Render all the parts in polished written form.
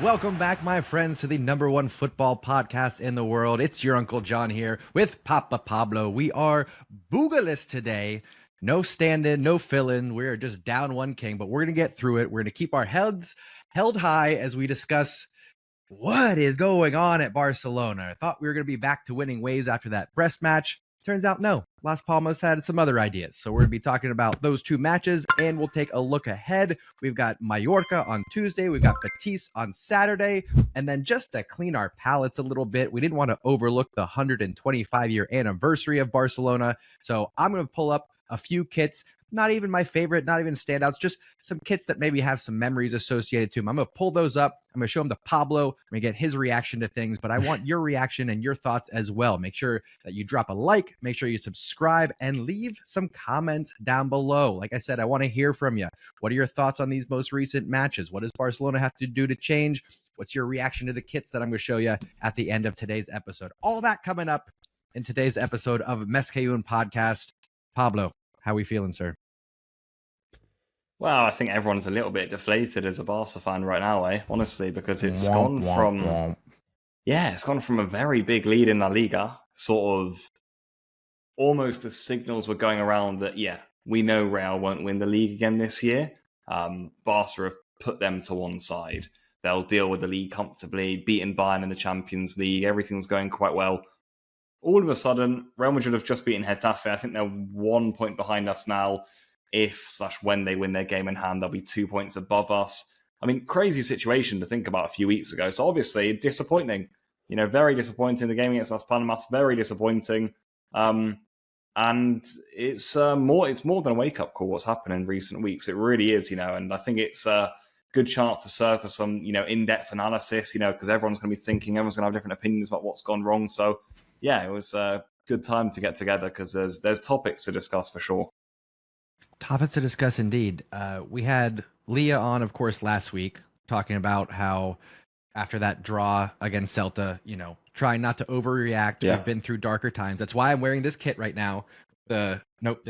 Welcome back, my friends, to the #1 football podcast in the world. It's your Uncle John here with Papa Pablo. We are boogaless today. No stand-in, no fill-in. We're just down one king, but we're going to get through it. We're going to keep our heads held high as we discuss what is going on at Barcelona. I thought we were going to be back to winning ways after that Brest match. Turns out, no. Las Palmas had some other ideas. So we're going to be talking about those two matches, and we'll take a look ahead. We've got Mallorca on Tuesday. We've got Betis on Saturday. And then just to clean our palates a little bit, we didn't want to overlook the 125-year anniversary of Barcelona. So I'm going to pull up a few kits, not even my favorite, not even standouts, just some kits that maybe have some memories associated to them. I'm going to pull those up. I'm going to show them to Pablo. I'm going to get his reaction to things, but I want your reaction and your thoughts as well. Make sure that you drop a like, make sure you subscribe, and leave some comments down below. Like I said, I want to hear from you. What are your thoughts on these most recent matches? What does Barcelona have to do to change? What's your reaction to the kits that I'm going to show you at the end of today's episode? All that coming up in today's episode of MES podcast. Pablo, how are we feeling, sir? Well, I think everyone's a little bit deflated as a Barca fan right now, honestly, because it's gone from a very big lead in La Liga, sort of almost the signals were going around that, we know Real won't win the league again this year. Barca have put them to one side. They'll deal with the league comfortably, beating Bayern in the Champions League. Everything's going quite well. All of a sudden, Real Madrid have just beaten Getafe. I think they're 1 point behind us now. When they win their game in hand, they'll be 2 points above us. I mean, crazy situation to think about a few weeks ago. So obviously, disappointing. Very disappointing. The game against Las Palmas, very disappointing. And it's more than a wake-up call what's happened in recent weeks. It really is, and I think it's a good chance to surface some, in-depth analysis, because everyone's going to be thinking, everyone's going to have different opinions about what's gone wrong. So yeah, it was a good time to get together because there's topics to discuss for sure. Topics to discuss indeed. We had Leah on, of course, last week talking about how after that draw against Celta, trying not to overreact. Yeah. We've been through darker times. That's why I'm wearing this kit right now. This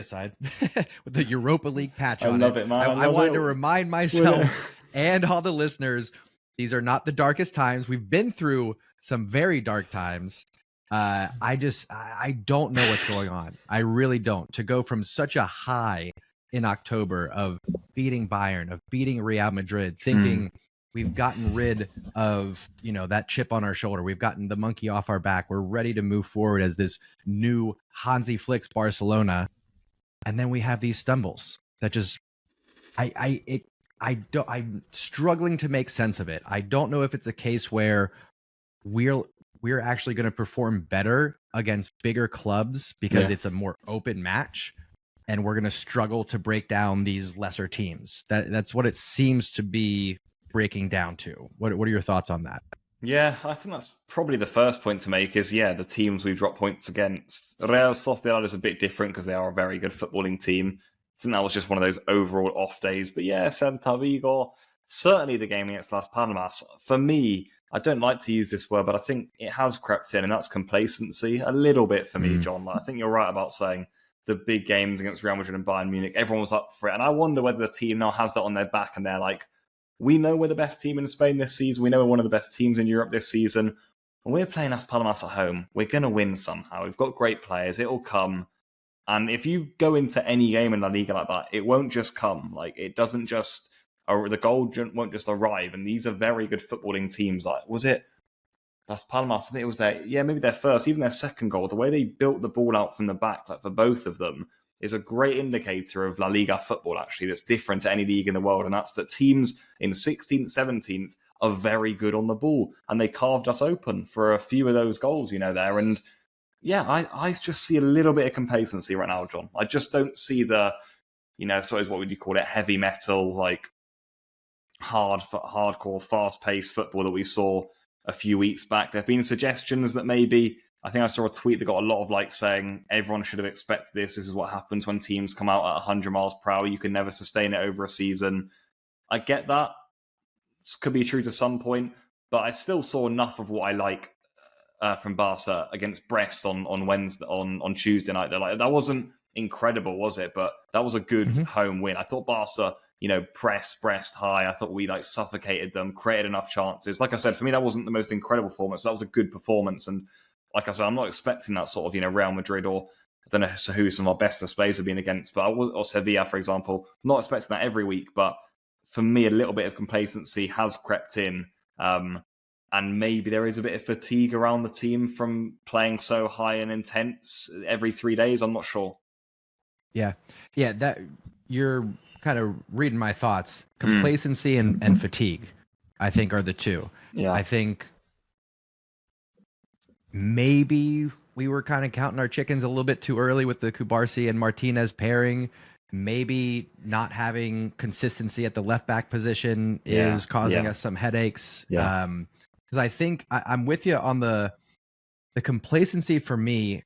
side with the Europa League patch on it. I love it, man. I wanted to remind myself and all the listeners, these are not the darkest times. We've been through some very dark times. I don't know what's going on. I really don't. To go from such a high in October of beating Bayern, of beating Real Madrid, thinking we've gotten rid of, that chip on our shoulder. We've gotten the monkey off our back. We're ready to move forward as this new HANSI flicks Barcelona. And then we have these stumbles that just, I'm struggling to make sense of it. I don't know if it's a case where we're actually going to perform better against bigger clubs because it's a more open match, and we're going to struggle to break down these lesser teams. That's what it seems to be breaking down to. What are your thoughts on that? Yeah, I think that's probably the first point to make is, the teams we've dropped points against. Real Sociedad is a bit different because they are a very good footballing team. I think that was just one of those overall off days. But Celta Vigo, certainly the game against Las Palmas. For me, I don't like to use this word, but I think it has crept in, and that's complacency a little bit for me, John. I think you're right about saying the big games against Real Madrid and Bayern Munich, everyone was up for it. And I wonder whether the team now has that on their back and they're like, we know we're the best team in Spain this season. We know we're one of the best teams in Europe this season. And we're playing Las Palmas at home. We're going to win somehow. We've got great players. It'll come. And if you go into any game in La Liga like that, it won't just come. It doesn't just... the goal won't just arrive, and these are very good footballing teams. Was it Las Palmas? I think it was maybe their first, even their second goal. The way they built the ball out from the back, for both of them, is a great indicator of La Liga football, actually, that's different to any league in the world, and that's that teams in 16th, 17th are very good on the ball, and they carved us open for a few of those goals, there, and I just see a little bit of complacency right now, John. I just don't see the, so is what would you call it, heavy metal, hardcore, fast-paced football that we saw a few weeks back. There have been suggestions that maybe, I think I saw a tweet that got a lot of saying everyone should have expected this. This is what happens when teams come out at 100 miles per hour. You can never sustain it over a season. I get that. This could be true to some point, but I still saw enough of what I like from Barca against Brest on Wednesday, on Tuesday night. That wasn't incredible, was it? But that was a good home win. I thought Barca press Brest high. I thought we like suffocated them, created enough chances. Like I said, for me, that wasn't the most incredible performance, but that was a good performance. And like I said, I'm not expecting that sort of, Real Madrid or I don't know who some of our best displays have been against, but or Sevilla, for example. I'm not expecting that every week, but for me, a little bit of complacency has crept in. And maybe there is a bit of fatigue around the team from playing so high and intense every 3 days. I'm not sure. Yeah. That you're kind of reading my thoughts. Complacency and fatigue, I think, are the two. Yeah. I think maybe we were kind of counting our chickens a little bit too early with the Kubarsi and Martinez pairing. Maybe not having consistency at the left back position is causing us some headaches. Yeah. Because I think I'm with you on the complacency. For me,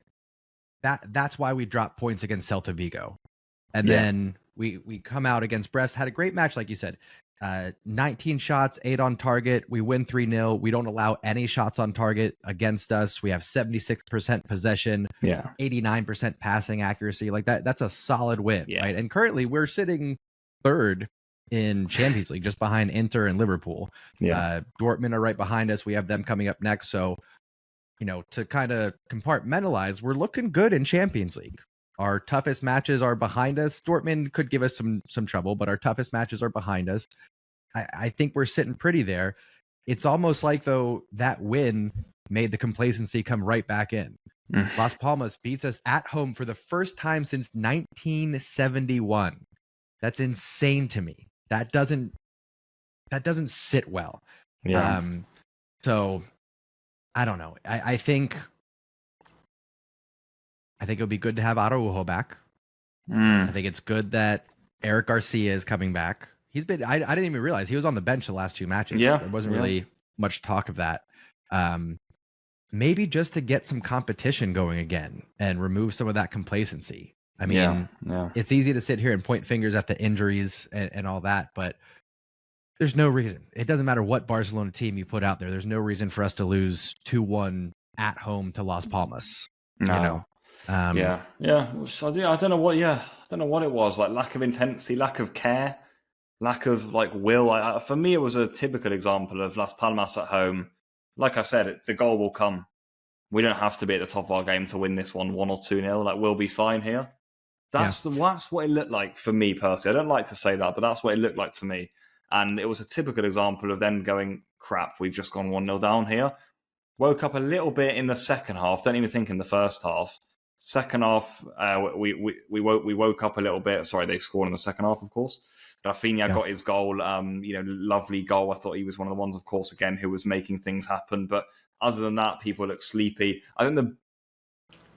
that's why we dropped points against Celta Vigo, and then we come out against Brest, had a great match, like you said. 19 shots, 8 on target. We win 3-0. We don't allow any shots on target against us. We have 76% possession, 89% passing accuracy. Like that's a solid win, right? And currently we're sitting third in Champions League, just behind Inter and Liverpool. Dortmund are right behind us. We have them coming up next. So, to kind of compartmentalize, we're looking good in Champions League. Our toughest matches are behind us. Dortmund could give us some trouble, but our toughest matches are behind us. I think we're sitting pretty there. It's almost like, though, that win made the complacency come right back in. Las Palmas beats us at home for the first time since 1971. That's insane to me. That doesn't sit well. So I don't know. I think it would be good to have Araujo back. I think it's good that Eric Garcia is coming back. He's been, I didn't even realize he was on the bench the last 2 matches. There wasn't really much talk of that. Maybe just to get some competition going again and remove some of that complacency. I mean, it's easy to sit here and point fingers at the injuries and all that, but there's no reason. It doesn't matter what Barcelona team you put out there. There's no reason for us to lose 2-1 at home to Las Palmas. No. So, I don't know what it was. Like lack of intensity, lack of care, lack of like will. For me, it was a typical example of Las Palmas at home. Like I said, the goal will come. We don't have to be at the top of our game to win this 1 or 2-0. Like we'll be fine here. That's what it looked like for me personally. I don't like to say that, but that's what it looked like to me. And it was a typical example of then going, crap, we've just gone 1-0 down here. Woke up a little bit in the second half. Don't even think in the first half. Second half, we woke up a little bit. Sorry, they scored in the second half, of course. Rafinha got his goal. Lovely goal. I thought he was one of the ones, of course, again, who was making things happen. But other than that, people look sleepy. I think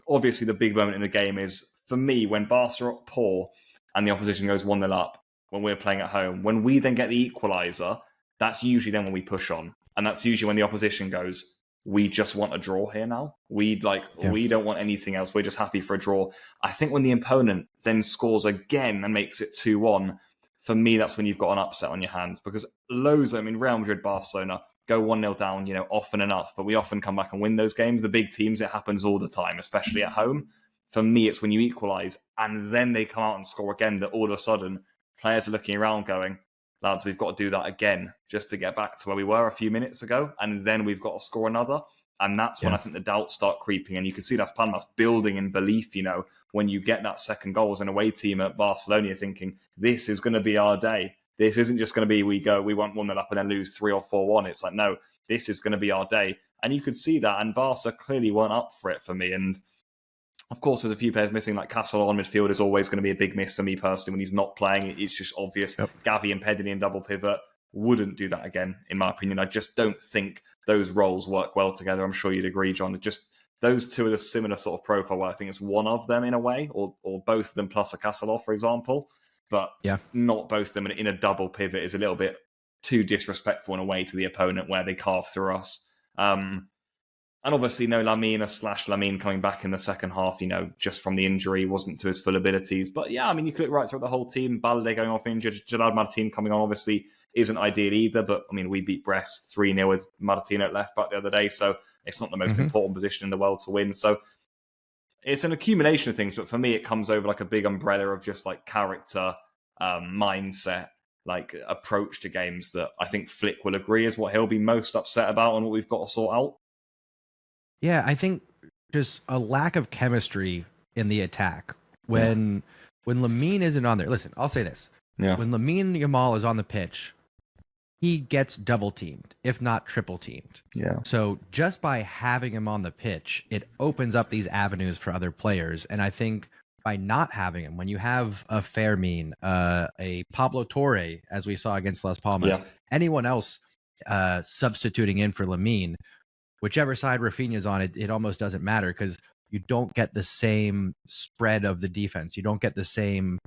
obviously the big moment in the game is, for me, when Barca are poor and the opposition goes 1-0 up when we're playing at home. When we then get the equaliser, that's usually then when we push on. And that's usually when the opposition goes, we just want a draw here now. We don't want anything else. We're just happy for a draw. I think when the opponent then scores again and makes it 2-1, for me, that's when you've got an upset on your hands. Because Real Madrid, Barcelona go 1-0 down, often enough. But we often come back and win those games. The big teams, it happens all the time, especially at home. For me, it's when you equalise and then they come out and score again that all of a sudden players are looking around going, lads, we've got to do that again just to get back to where we were a few minutes ago. And then we've got to score another. And that's when I think the doubts start creeping. And you can see Las Palmas building in belief, when you get that second goal as an away team at Barcelona, you're thinking, this is going to be our day. This isn't just going to be, we want 1-0 up and then lose 3 or 4-1. It's like, no, this is going to be our day. And you could see that. And Barca clearly weren't up for it for me. And of course, there's a few players missing, like Castle on midfield is always going to be a big miss for me personally when he's not playing. It's just obvious. Gavi and Pedini in double pivot wouldn't do that again, in my opinion. I just don't think those roles work well together. I'm sure you'd agree, John. Just those two are the similar sort of profile where I think it's one of them in a way, or both of them plus a Castle, for example. But not both of them in a double pivot is a little bit too disrespectful in a way to the opponent where they carve through us. And obviously, no Lamine coming back in the second half, just from the injury, wasn't to his full abilities. But yeah, you could look right through the whole team. Balde going off injured. Gerard Martin coming on, obviously, isn't ideal either. But, we beat Brest 3-0 with Martin at left back the other day. So it's not the most important position in the world to win. So it's an accumulation of things. But for me, it comes over like a big umbrella of just like character, mindset, approach to games that I think Flick will agree is what he'll be most upset about and what we've got to sort out. Yeah, I think just a lack of chemistry in the attack. When Lamine isn't on there, listen, I'll say this. Yeah. When Lamine Yamal is on the pitch, he gets double teamed, if not triple teamed. Yeah. So just by having him on the pitch, it opens up these avenues for other players. And I think by not having him, when you have a Fermin, a Pablo Torre, as we saw against Las Palmas, anyone else substituting in for Lamine, whichever side Rafinha's on, it almost doesn't matter because you don't get the same spread of the defense. You don't get the same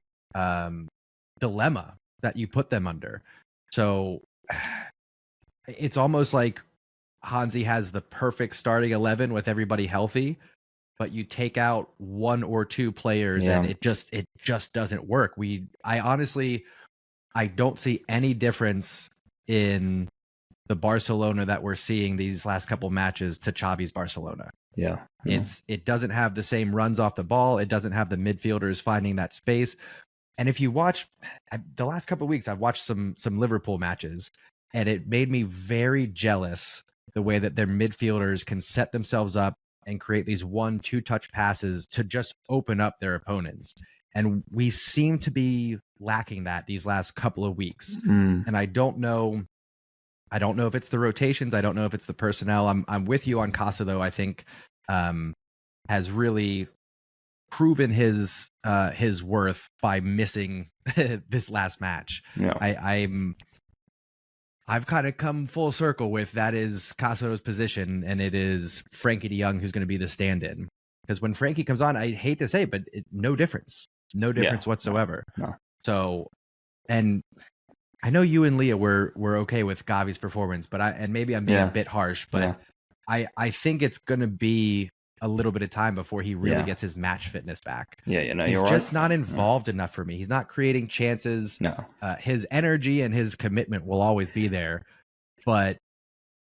dilemma that you put them under. So it's almost like HANSI has the perfect starting 11 with everybody healthy, but you take out one or two players and it just doesn't work. I honestly don't see any difference in the Barcelona that we're seeing these last couple matches to Xavi's Barcelona. It doesn't have the same runs off the ball. It doesn't have the midfielders finding that space. And if you watch the last couple of weeks, I've watched some Liverpool matches, and it made me very jealous the way that their midfielders can set themselves up and create these 1-2 touch passes to just open up their opponents. And we seem to be lacking that these last couple of weeks. And I don't know if it's the rotations. I don't know if it's the personnel. I'm with you on Casa, though. I think has really proven his worth by missing this last match. I've kind of come full circle with that is Casato's position, and it is Frankie de Jong who's going to be the stand-in. Because when Frankie comes on, I hate to say it, but no difference whatsoever. No. So, and I know you and Leah were okay with Gavi's performance, but maybe I'm being a bit harsh, but I think it's going to be a little bit of time before he really gets his match fitness back. He's just not involved enough for me. He's not creating chances. His energy and his commitment will always be there, but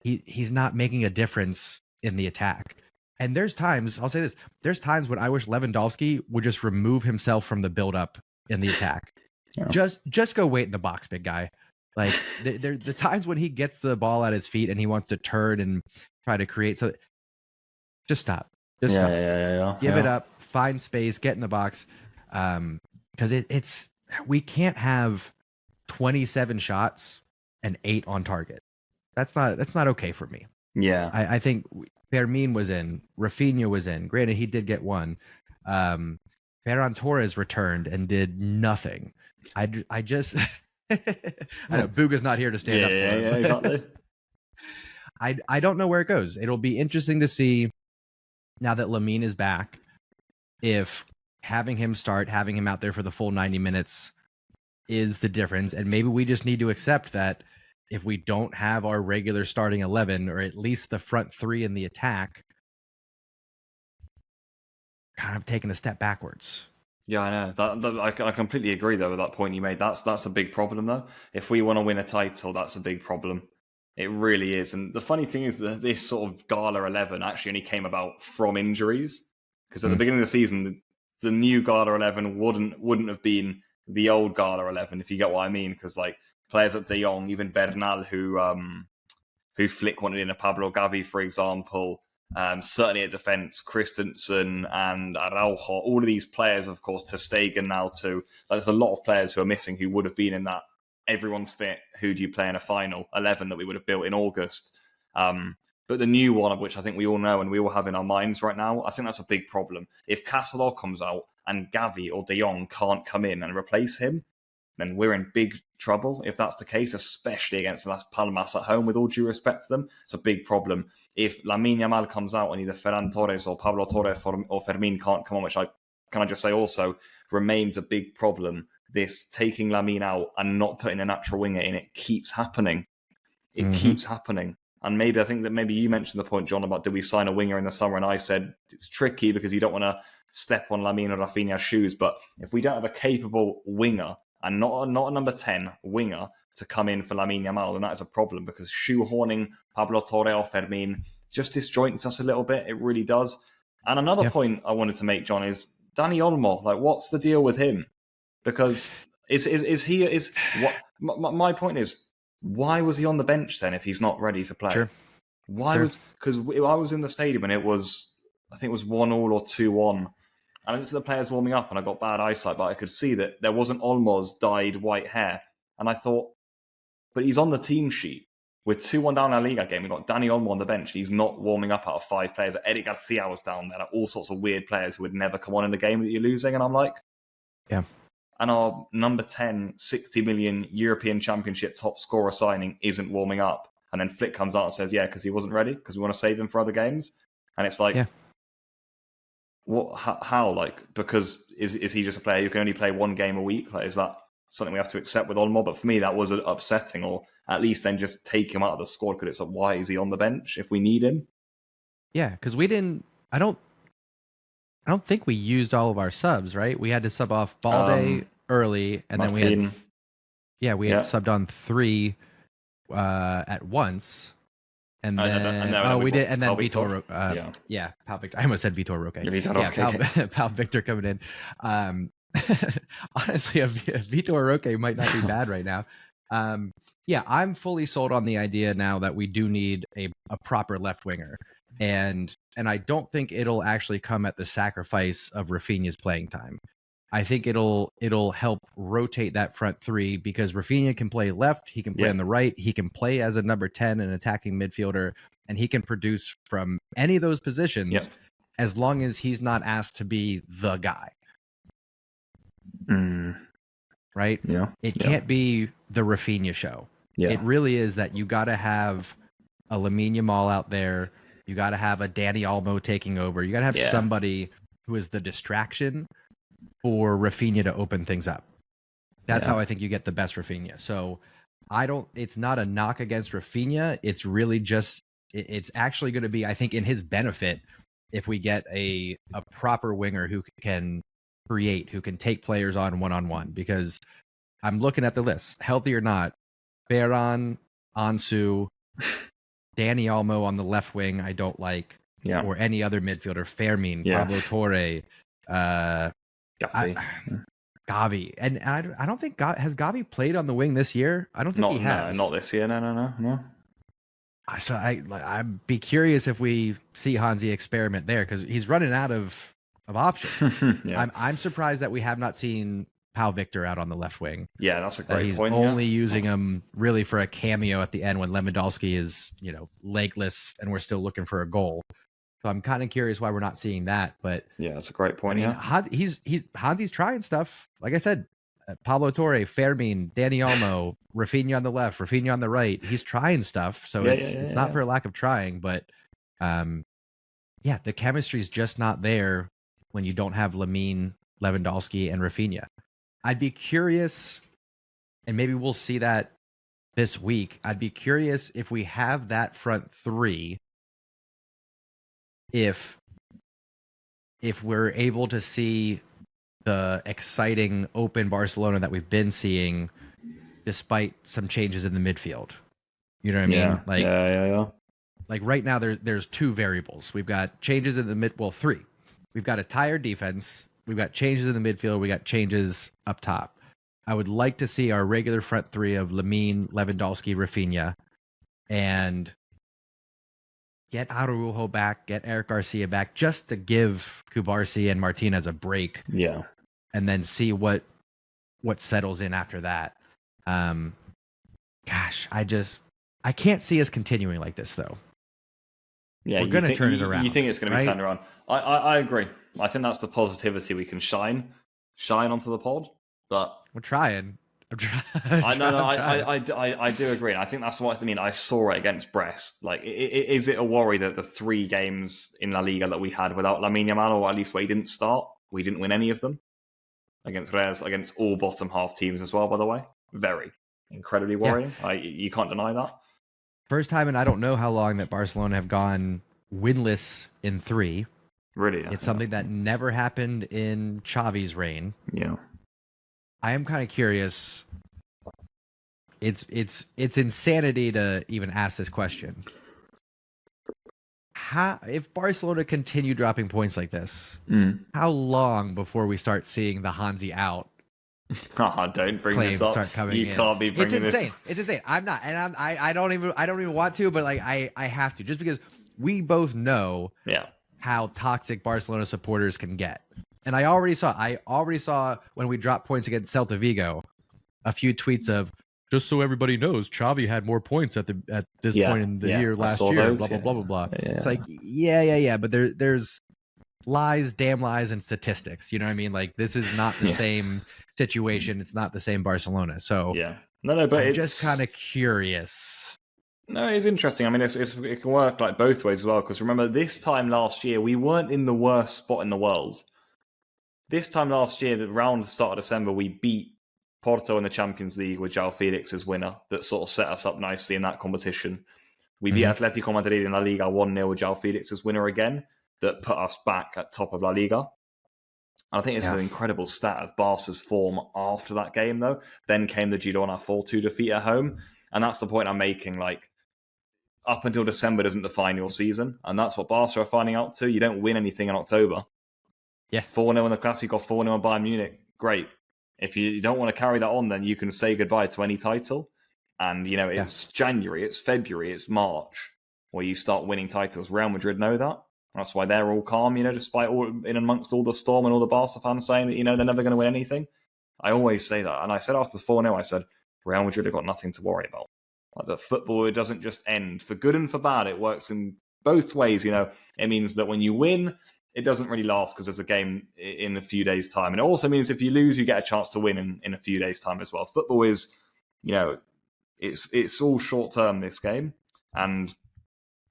he's not making a difference in the attack. And there's times, I'll say this, there's times when I wish Lewandowski would just remove himself from the build-up in the attack. Just go wait in the box, big guy. Like the times when he gets the ball at his feet and he wants to turn and try to create, so just stop. Just stop. Give it up. Find space. Get in the box. Because it's we can't have 27 shots and 8 on target. That's not okay for me. I think Fermin was in. Rafinha was in. Granted, he did get one. Ferran Torres returned and did nothing. I just I know Buga's not here to stand up for him. Exactly. I don't know where it goes. It'll be interesting to see now that Lamine is back, if having him out there for the full 90 minutes is the difference. And maybe we just need to accept that if we don't have our regular starting 11, or at least the front 3 in the attack, kind of taking a step backwards. Yeah, I know. I completely agree, though, with that point you made. That's a big problem, though. If we want to win a title, that's a big problem. It really is. And the funny thing is that this sort of Gala 11 actually only came about from injuries. Because at the beginning of the season, the new Gala 11 wouldn't have been the old Gala 11, if you get what I mean. Because like players like De Jong, even Bernal, who Flick wanted in a Pablo Gavi, for example, certainly at defence, Christensen and Araujo, all of these players, of course, Ter Stegen now too. There's a lot of players who are missing who would have been in that everyone's fit, who do you play in a final 11 that we would have built in August. But the new one, which I think we all know and we all have in our minds right now, I think that's a big problem. If Castelló comes out and Gavi or De Jong can't come in and replace him, then we're in big trouble. If that's the case, especially against Las Palmas at home, with all due respect to them, it's a big problem. If Lamine Yamal comes out and either Ferran Torres or Pablo Torre or Fermin can't come on, which I just say also remains a big problem. This taking Lamine out and not putting a natural winger in, it keeps happening. It keeps happening. And maybe I think that maybe you mentioned the point, John, about do we sign a winger in the summer? And I said it's tricky because you don't want to step on Lamine or Rafinha's shoes. But if we don't have a capable winger and not a number 10 winger to come in for Lamine Yamal, then that is a problem, because shoehorning Pablo Torre or Fermin just disjoints us a little bit. It really does. And another point I wanted to make, John, is Dani Olmo. Like, what's the deal with him? Because Is he is what my point is? Why was he on the bench then if he's not ready to play? Sure. Why was because I was in the stadium and it was I think it was 1-1 or 2-1, and I looked at the players warming up and I got bad eyesight, but I could see that there wasn't Olmo's dyed white hair, and I thought, but he's on the team sheet. With 2-1 down La Liga game, we've got Dani Olmo on the bench. He's not warming up out of 5 players. Eric Garcia was down there. All sorts of weird players who would never come on in the game that you're losing. And I'm like, yeah. And our number 10, 60 million European Championship top scorer signing isn't warming up. And then Flick comes out and says, yeah, because he wasn't ready, because we want to save him for other games. And it's like, what? How? Like, because is he just a player who can only play 1 game a week? Like, is that something we have to accept with Olmo? But for me, that was upsetting. Or at least then just take him out of the squad, because it's like, why is he on the bench if we need him? Yeah, because we didn't. I don't think we used all of our subs, right? We had to sub off Balde early, and Martin. then we had subbed on 3 at once, and then we did, and then Vitor. Pal Victor. I almost said Vitor Roque. Pal Victor coming in. Honestly, Vitor Roque might not be bad right now. I'm fully sold on the idea now that we do need a proper left winger. And I don't think it'll actually come at the sacrifice of Rafinha's playing time. I think it'll help rotate that front 3, because Rafinha can play left, he can play on the right, he can play as a number 10, an attacking midfielder, and he can produce from any of those positions as long as he's not asked to be the guy. Right? Yeah. It can't be the Rafinha show. Yeah. It really is that you got to have a Lamine Yamal out there. You got to have a Dani Olmo taking over. You got to have somebody who is the distraction for Rafinha to open things up. That's how I think you get the best Rafinha. So it's not a knock against Rafinha. It's really just, it's actually going to be, I think, in his benefit if we get a proper winger who can create, who can take players on one-on-one, because I'm looking at the list, healthy or not, Ferran, Ansu, Dani Olmo on the left wing, I don't like, or any other midfielder, Fermin, Pablo Torre, Gavi. And I don't think has Gavi played on the wing this year? I don't think he has. No, not this year. No. So I'd be curious if we see HANSI experiment there, because he's running out of options. I'm surprised that we have not seen Pal Victor out on the left wing. Yeah, that's a great point. He's only using him really for a cameo at the end when Lewandowski is, legless and we're still looking for a goal. So I'm kind of curious why we're not seeing that. But yeah, that's a great point. HANSI's trying stuff. Like I said, Pablo Torre, Fermin, Dani Olmo, Rafinha on the left, Rafinha on the right. He's trying stuff. So it's not for a lack of trying, but the chemistry is just not there when you don't have Lamine, Lewandowski, and Rafinha. I'd be curious, and maybe we'll see that this week. I'd be curious if we have that front 3, if we're able to see the exciting open Barcelona that we've been seeing, despite some changes in the midfield. You know what I mean? Yeah. Like right now, there's 2 variables. We've got changes in the 3. We've got a tired defense. We've got changes in the midfield. We got changes up top. I would like to see our regular front 3 of Lamine, Lewandowski, Rafinha, and get Araujo back, get Eric Garcia back, just to give Cubarsí and Martinez a break. Yeah. And then see what settles in after that. Gosh, I can't see us continuing like this, though. Yeah, we're going to turn it around. You think it's going to be turned around? I agree. I think that's the positivity we can shine onto the pod. But we're trying. I do agree. And I think that's what I mean. I saw it against Brest. Like, is it a worry that the 3 games in La Liga that we had without Lamine Yamal, or at least where he didn't start, we didn't win any of them against Real, against all bottom half teams as well? By the way, very incredibly worrying. You can't deny that. First time in I don't know how long that Barcelona have gone winless in 3. Really, it's something that never happened in Xavi's reign. Yeah. I am kind of curious. It's insanity to even ask this question. If Barcelona continue dropping points like this, how long before we start seeing the HANSI out Don't bring claims this up. start coming You in. can't be bringing It's insane. this. It's insane. I'm not, and I don't even want to, but like I have to, just because we both know Yeah. how toxic Barcelona supporters can get. And I already saw when we dropped points against Celta Vigo, a few tweets of, just so everybody knows, Xavi had more points at this point in the year I last saw year. those, blah blah yeah. blah blah blah. Yeah. It's like yeah. But there's lies, damn lies, and statistics. You know what I mean? Like, this is not the same situation. It's not the same Barcelona. So yeah. No, but I'm it's just kind of curious. No, it's interesting. I mean, it can work like both ways as well. Because remember, this time last year, we weren't in the worst spot in the world. This time last year, the round the start of December, we beat Porto in the Champions League with João Felix as winner. That sort of set us up nicely in that competition. We beat Atletico Madrid in La Liga 1-0 with João Felix as winner again. That put us back at top of La Liga. And I think it's an incredible stat of Barca's form after that game, though. Then came the Girona 4-2 defeat at home. And that's the point I'm making. Like, up until December doesn't define your season. And that's what Barca are finding out too. You don't win anything in October. Yeah. 4-0 in the Classico, 4-0 in Bayern Munich. Great. If you don't want to carry that on, then you can say goodbye to any title. And, it's January, it's February, it's March, where you start winning titles. Real Madrid know that. That's why they're all calm, despite in amongst all the storm and all the Barca fans saying that, they're never going to win anything. I always say that. And I said after the 4-0, I said, Real Madrid have got nothing to worry about. Like, the football, it doesn't just end. For good and for bad, it works in both ways. It means that when you win, it doesn't really last because there's a game in a few days' time. And it also means if you lose, you get a chance to win in a few days' time as well. Football is, it's all short-term, this game. And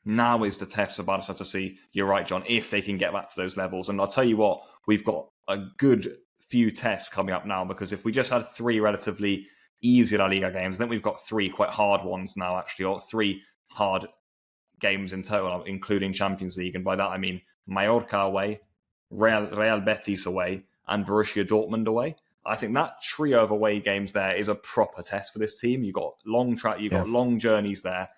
now is the test for Barca to see, you're right, John, if they can get back to those levels. And I'll tell you what, we've got a good few tests coming up now, because if we just had 3 relatively easy La Liga games, then we've got 3 quite hard ones now, actually, or 3 hard games in total, including Champions League. And by that, I mean Mallorca away, Real Betis away, and Borussia Dortmund away. I think that trio of away games there is a proper test for this team. You've got long journeys there,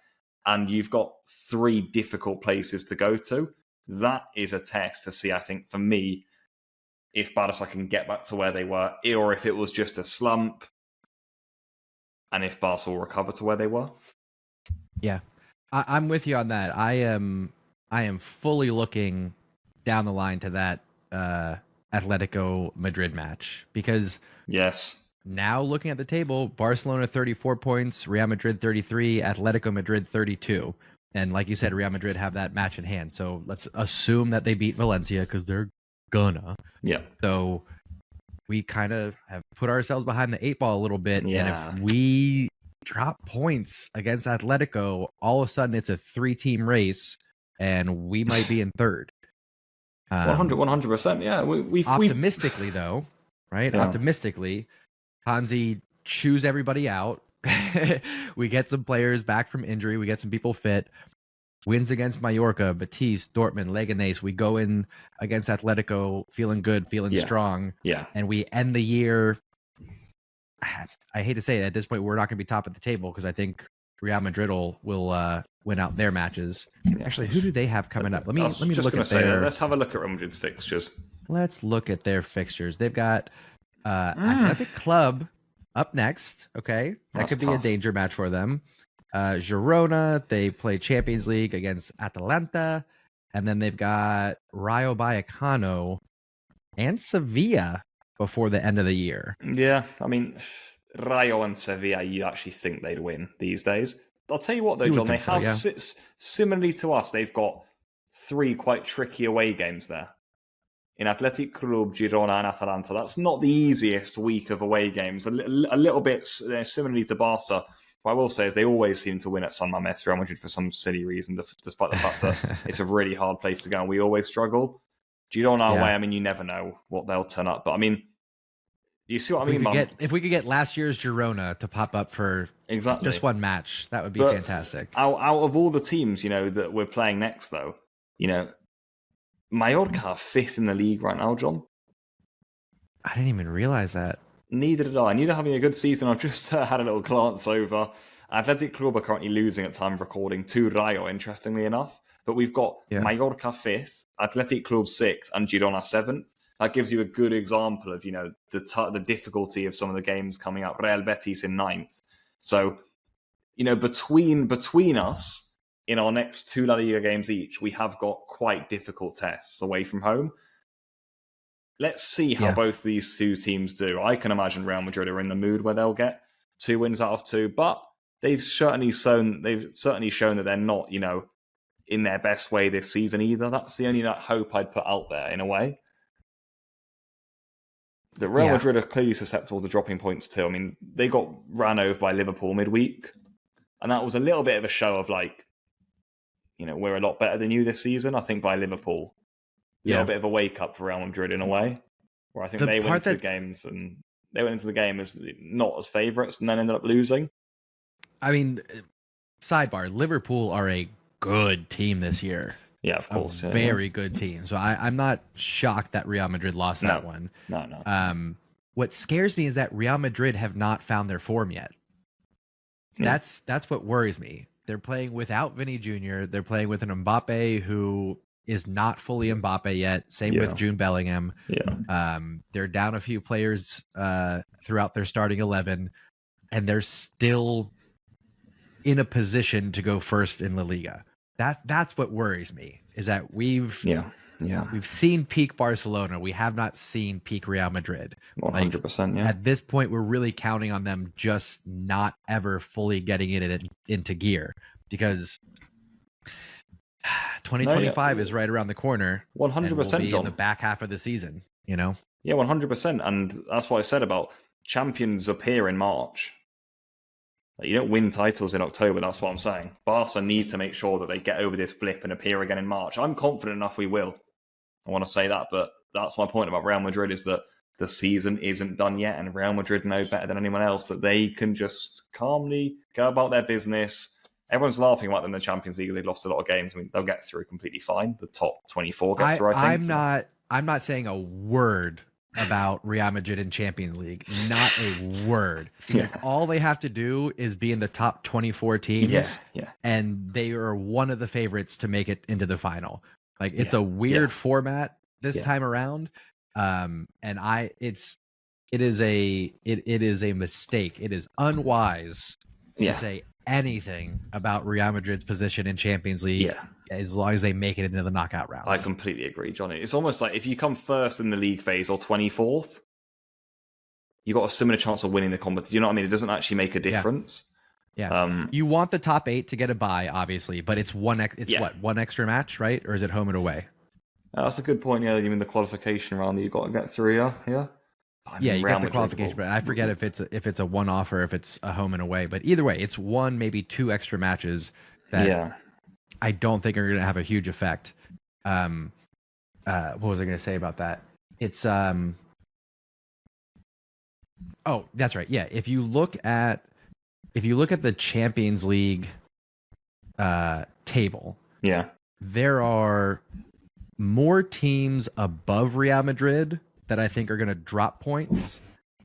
and you've got 3 difficult places to go to. That is a test to see, I think, for me, if Barca can get back to where they were, or if it was just a slump, and if Barca will recover to where they were. Yeah, I'm with you on that. I am fully looking down the line to that Atletico Madrid match, because now looking at the table, Barcelona 34 points, Real Madrid 33, Atletico Madrid 32. And like you said, Real Madrid have that match in hand. So let's assume that they beat Valencia, because they're gonna. Yeah. So we kind of have put ourselves behind the 8 ball a little bit. Yeah. And if we drop points against Atletico, all of a sudden it's a 3-team race, and we might be in third. 100%. Yeah. We optimistically, though, right? Yeah. Optimistically, HANSI chews everybody out. We get some players back from injury. We get some people fit. Wins against Mallorca, Betis, Dortmund, Leganés. We go in against Atletico feeling good, feeling strong. Yeah. And we end the year, I hate to say it, at this point, we're not going to be top of the table, because I think Real Madrid will win out their matches. Yeah. Actually, who do they have coming up? Let me look at their... Let's have a look at Real Madrid's fixtures. Let's look at their fixtures. They've got Athletic Club up next. Okay, that could be a danger match for them. Girona, they play Champions League against Atalanta, and then they've got Rayo Vallecano and Sevilla before the end of the year. Yeah, I mean, Rayo and Sevilla, you actually think they'd win these days. I'll tell you what, though, John, they have, similarly to us, they've got 3 quite tricky away games there. In Athletic Club, Girona, and Atalanta. That's not the easiest week of away games. A little bit similarly to Barca. What I will say is they always seem to win at San Mamés, Real Madrid, for some silly reason, despite the fact that it's a really hard place to go and we always struggle. Girona away, I mean, you never know what they'll turn up. But I mean, you see what I mean? If we could get last year's Girona to pop up for just one match, that would be fantastic. Out of all the teams, that we're playing next, though, Mallorca are 5th in the league right now, John. I didn't even realize that. Neither did I. Neither having a good season. I've just had a little glance over. Athletic Club are currently losing at time of recording to Rayo, interestingly enough. But we've got Mallorca 5th, Athletic Club 6th, and Girona 7th. that gives you a good example of, the difficulty of some of the games coming up. Real Betis in 9th. So, between us in our next 2 La Liga games each, we have got quite difficult tests away from home. Let's see how both these two teams do. I can imagine Real Madrid are in the mood where they'll get 2 wins out of 2, but they've certainly shown that they're not, in their best way this season either. That's the only hope I'd put out there in a way. The Real Madrid are clearly susceptible to dropping points too. I mean, they got ran over by Liverpool midweek, and that was a little bit of a show of we're a lot better than you this season. I think by Liverpool, a little bit of a wake up for Real Madrid in a way, where I think they went into the game as not as favourites and then ended up losing. I mean, sidebar: Liverpool are a good team this year. Yeah, of course. Very good team. So I'm not shocked that Real Madrid lost that one. No. What scares me is that Real Madrid have not found their form yet. Yeah. That's what worries me. They're playing without Vinny Jr. They're playing with an Mbappe who is not fully Mbappe yet. Same with Jude Bellingham. Yeah. They're down a few players throughout their starting 11, and they're still in a position to go first in La Liga. That's what worries me, is that we've seen peak Barcelona. We have not seen peak Real Madrid. 100%. At this point, we're really counting on them just not ever fully getting it into gear, because 2025 is right around the corner. 100%, we'll John. In the back half of the season, Yeah, 100%. And that's what I said about champions appear in March. You don't win titles in October, that's what I'm saying. Barca need to make sure that they get over this blip and appear again in March. I'm confident enough we will. I want to say that, but that's my point about Real Madrid, is that the season isn't done yet, and Real Madrid know better than anyone else that they can just calmly go about their business. Everyone's laughing about them in the Champions League. They've lost a lot of games. I mean, they'll get through completely fine. The top 24 get through, I think. I'm not saying a word about Real Madrid in Champions League. Not a word. Because all they have to do is be in the top 24 teams. And they are one of the favorites to make it into the final. It's a weird format this time around. And it is a mistake. It is unwise to say anything about Real Madrid's position in Champions League as long as they make it into the knockout rounds. I completely agree, Johnny. It's almost like if you come first in the league phase or 24th, you've got a similar chance of winning the competition. You know what I mean? It doesn't actually make a difference. You want the top 8 to get a bye, obviously, but it's one extra match, right? Or is it home and away? That's a good point. Yeah, you mean the qualification round that you've got to get through? Yeah. You get the qualification, but I forget if it's a one-off or if it's a home and away. But either way, it's one, maybe 2 extra matches that I don't think are going to have a huge effect. What was I going to say about that? It's oh, that's right. Yeah, if you look at the Champions League table, there are more teams above Real Madrid that I think are going to drop points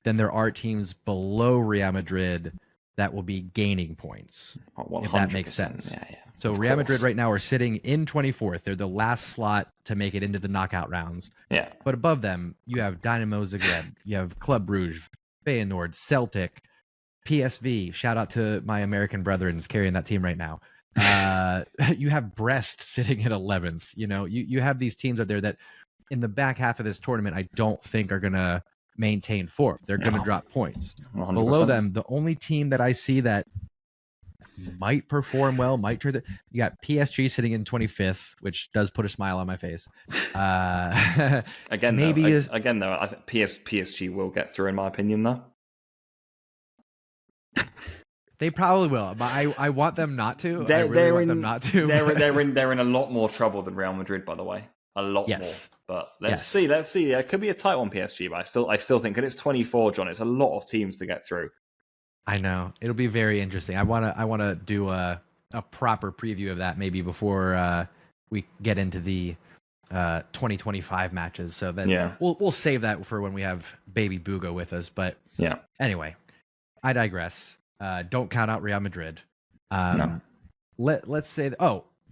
than there are teams below Real Madrid that will be gaining points, if that makes sense. So Real Madrid right now are sitting in 24th. They're the last slot to make it into the knockout rounds. But above them, you have Dynamo Zagreb, you have Club Brugge, Feyenoord, Celtic, PSV. Shout out to my American brethren carrying that team right now. You have Brest sitting at 11th. You have these teams out there that in the back half of this tournament, I don't think are going to maintain form. They're going to drop points. 100%. Below them, the only team that I see that might perform well, you got PSG sitting in 25th, which does put a smile on my face. Again, though, I think PSG will get through, in my opinion, though. They probably will, but I want them not to. They're in a lot more trouble than Real Madrid, by the way. A lot more. But let's see. It could be a tight one, PSG, but I still think, and it's 24, John. It's a lot of teams to get through. I know. It'll be very interesting. I wanna do a proper preview of that maybe before we get into the 2025 matches. So then we'll save that for when we have baby Bugo with us. But anyway, I digress. Don't count out Real Madrid. No. Let's say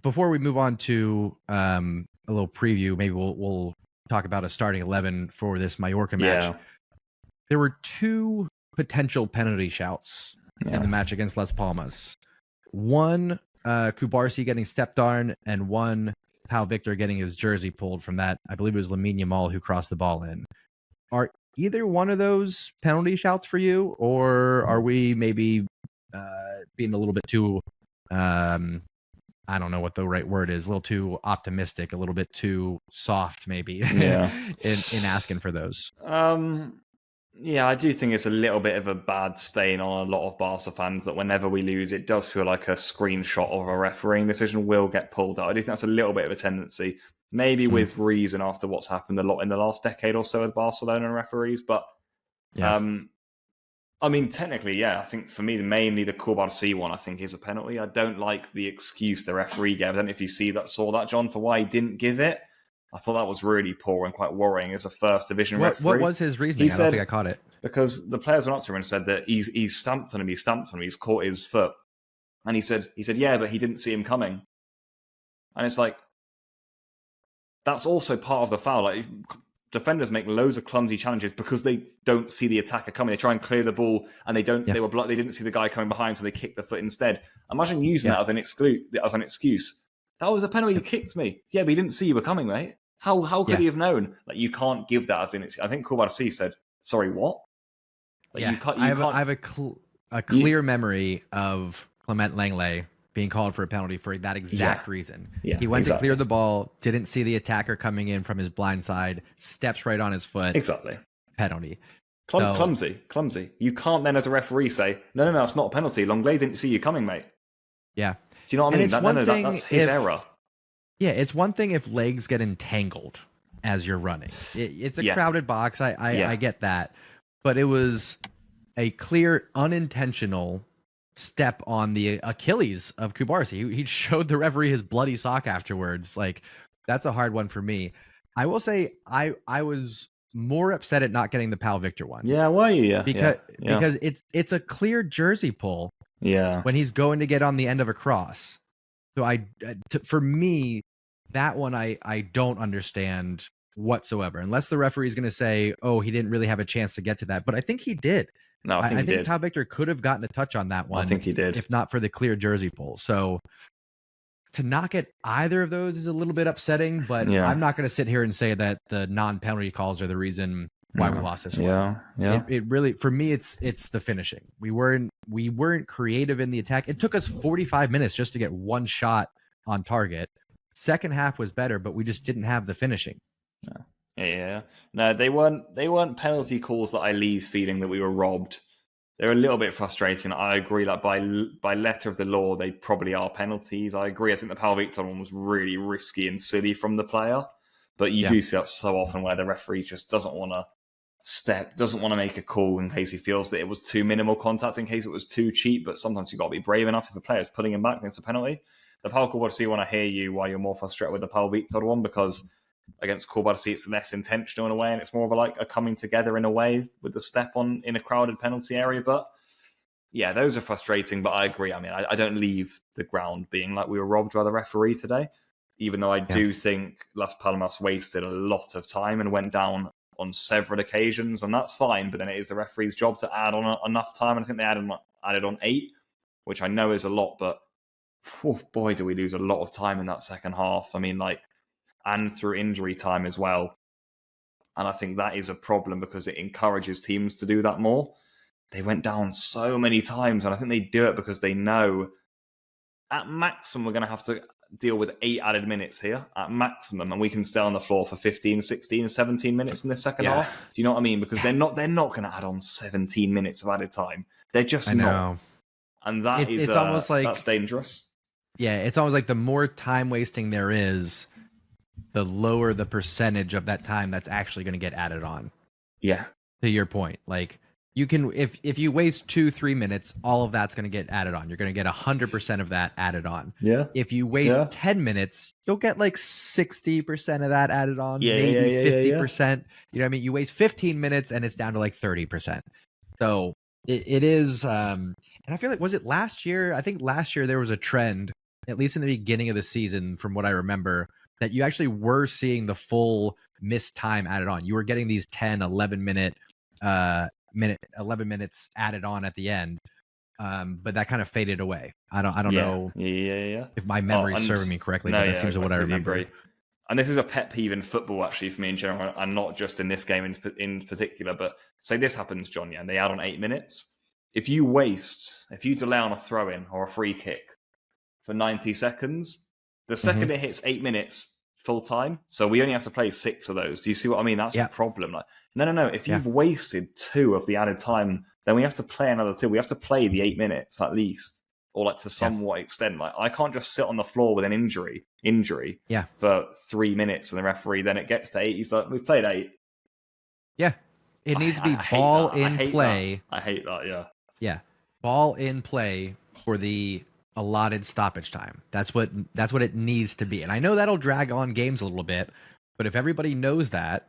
before we move on to a little preview, maybe we'll talk about a starting 11 for this Mallorca match. Yeah. There were 2 potential penalty shouts in the match against Las Palmas. One, Kubarsi getting stepped on, and one, Pau Victor getting his jersey pulled from that. I believe it was Lamine Yamal who crossed the ball in. Are either one of those penalty shouts for you, or are we maybe being a little bit too, I don't know what the right word is, a little too optimistic, a little bit too soft maybe in asking for those? Yeah, I do think it's a little bit of a bad stain on a lot of Barca fans that whenever we lose, it does feel like a screenshot of a refereeing decision will get pulled out. I do think that's a little bit of a tendency, maybe with reason after what's happened a lot in the last decade or so with Barcelona referees. But, I mean, technically, yeah, I think for me, mainly the Complacency one, I think, is a penalty. I don't like the excuse the referee gave. I don't know if you saw that, John, for why he didn't give it. I thought that was really poor and quite worrying as a first division referee. What was his reasoning? I don't think I caught it. Because the players went up to him and said that he's stamped on him, he's caught his foot. And he said, yeah, but he didn't see him coming. And it's like, that's also part of the foul. Like, defenders make loads of clumsy challenges because they don't see the attacker coming. They try and clear the ball and they didn't see the guy coming behind, so they kick the foot instead. Imagine using that as an excuse. That was a penalty, you kicked me. Yeah, but he didn't see you were coming, mate. How could he have known? Like, you can't give that as an excuse. I think Complacency said, sorry, what? Like, I have a clear memory of Clement Langley being called for a penalty for that exact reason. Yeah, he went to clear the ball, didn't see the attacker coming in from his blind side, steps right on his foot. Exactly. Penalty. Clumsy. You can't then, as a referee, say, no, it's not a penalty. Langley didn't see you coming, mate. Yeah. Do you know what I mean? That's his error. Yeah, it's one thing if legs get entangled as you're running. It's a crowded box. I get that. But it was a clear, unintentional step on the Achilles of Kubarsi. He showed the referee his bloody sock afterwards. Like, that's a hard one for me. I will say I was more upset at not getting the Pau Victor one. Yeah, why are you? Yeah. Because it's a clear jersey pull. Yeah. When he's going to get on the end of a cross. So for me, that one I don't understand whatsoever, unless the referee is going to say, oh, he didn't really have a chance to get to that. But I think he did. No, I think Pau Victor could have gotten a touch on that one. I think he did, if not for the clear jersey pull. So to not get either of those is a little bit upsetting, but I'm not going to sit here and say that the non-penalty calls are the reason why we lost this one. Yeah. It really, for me, it's the finishing. We weren't creative in the attack. It took us 45 minutes just to get one shot on target. Second half was better, but we just didn't have the finishing. Yeah. No, they weren't penalty calls that I leave feeling that we were robbed. They're a little bit frustrating. I agree that by letter of the law, they probably are penalties. I agree. I think the Pau Victor one was really risky and silly from the player. But you do see that so often where the referee just doesn't want to make a call in case he feels that it was too minimal contact, in case it was too cheap. But sometimes you've got to be brave enough if a player's pulling him back and it's a penalty. The Pau Complacency one, I hear you why you're more frustrated with the Pau Victor one, because against Complacency it's less intentional in a way and it's more of a coming together in a way with the step on in a crowded penalty area. But yeah, those are frustrating, but I agree. I mean, I don't leave the ground being like we were robbed by the referee today, even though I do think Las Palmas wasted a lot of time and went down on several occasions, and that's fine, but then it is the referee's job to add on enough time, and I think they added on 8, which I know is a lot, but boy, do we lose a lot of time in that second half. I mean, and through injury time as well. And I think that is a problem because it encourages teams to do that more. They went down so many times, and I think they do it because they know at maximum we're going to have to deal with 8 added minutes here at maximum, and we can stay on the floor for 15, 16, 17 minutes in the second half. Do you know what I mean? Because they're not going to add on 17 minutes of added time. They're just not. And it's almost like that's dangerous. Yeah, it's almost like the more time wasting there is, the lower the percentage of that time that's actually going to get added on. Yeah. To your point, like you can, if you waste 2-3 minutes, all of that's going to get added on. You're going to get 100% of that added on. Yeah. If you waste 10 minutes, you'll get like 60% of that added on. Maybe 50%. You know what I mean? You waste 15 minutes and it's down to like 30%. So it is, and I feel like, was it last year? I think last year there was a trend, at least in the beginning of the season, from what I remember, that you actually were seeing the full missed time added on. You were getting these 10, 11 11 minutes added on at the end. But that kind of faded away. I don't know if my memory is serving me correctly, but that seems what I remember. Agree. And this is a pet peeve in football, actually, for me in general, and not just in this game in particular. But say this happens, John, and they add on 8 minutes. If you delay on a throw-in or a free kick for 90 seconds, the second it hits 8 minutes full time, so we only have to play 6 of those. Do you see what I mean? That's a problem. Like, no. If you've wasted 2 of the added time, then we have to play another 2. We have to play the 8 minutes at least, or like to somewhat extent. Like, I can't just sit on the floor with an injury for 3 minutes and the referee, then it gets to 8. He's like, we've played 8. Yeah. It needs to be ball in play. I hate that, yeah. Yeah. Ball in play for the allotted stoppage time. That's what it needs to be. And I know that'll drag on games a little bit, but if everybody knows that,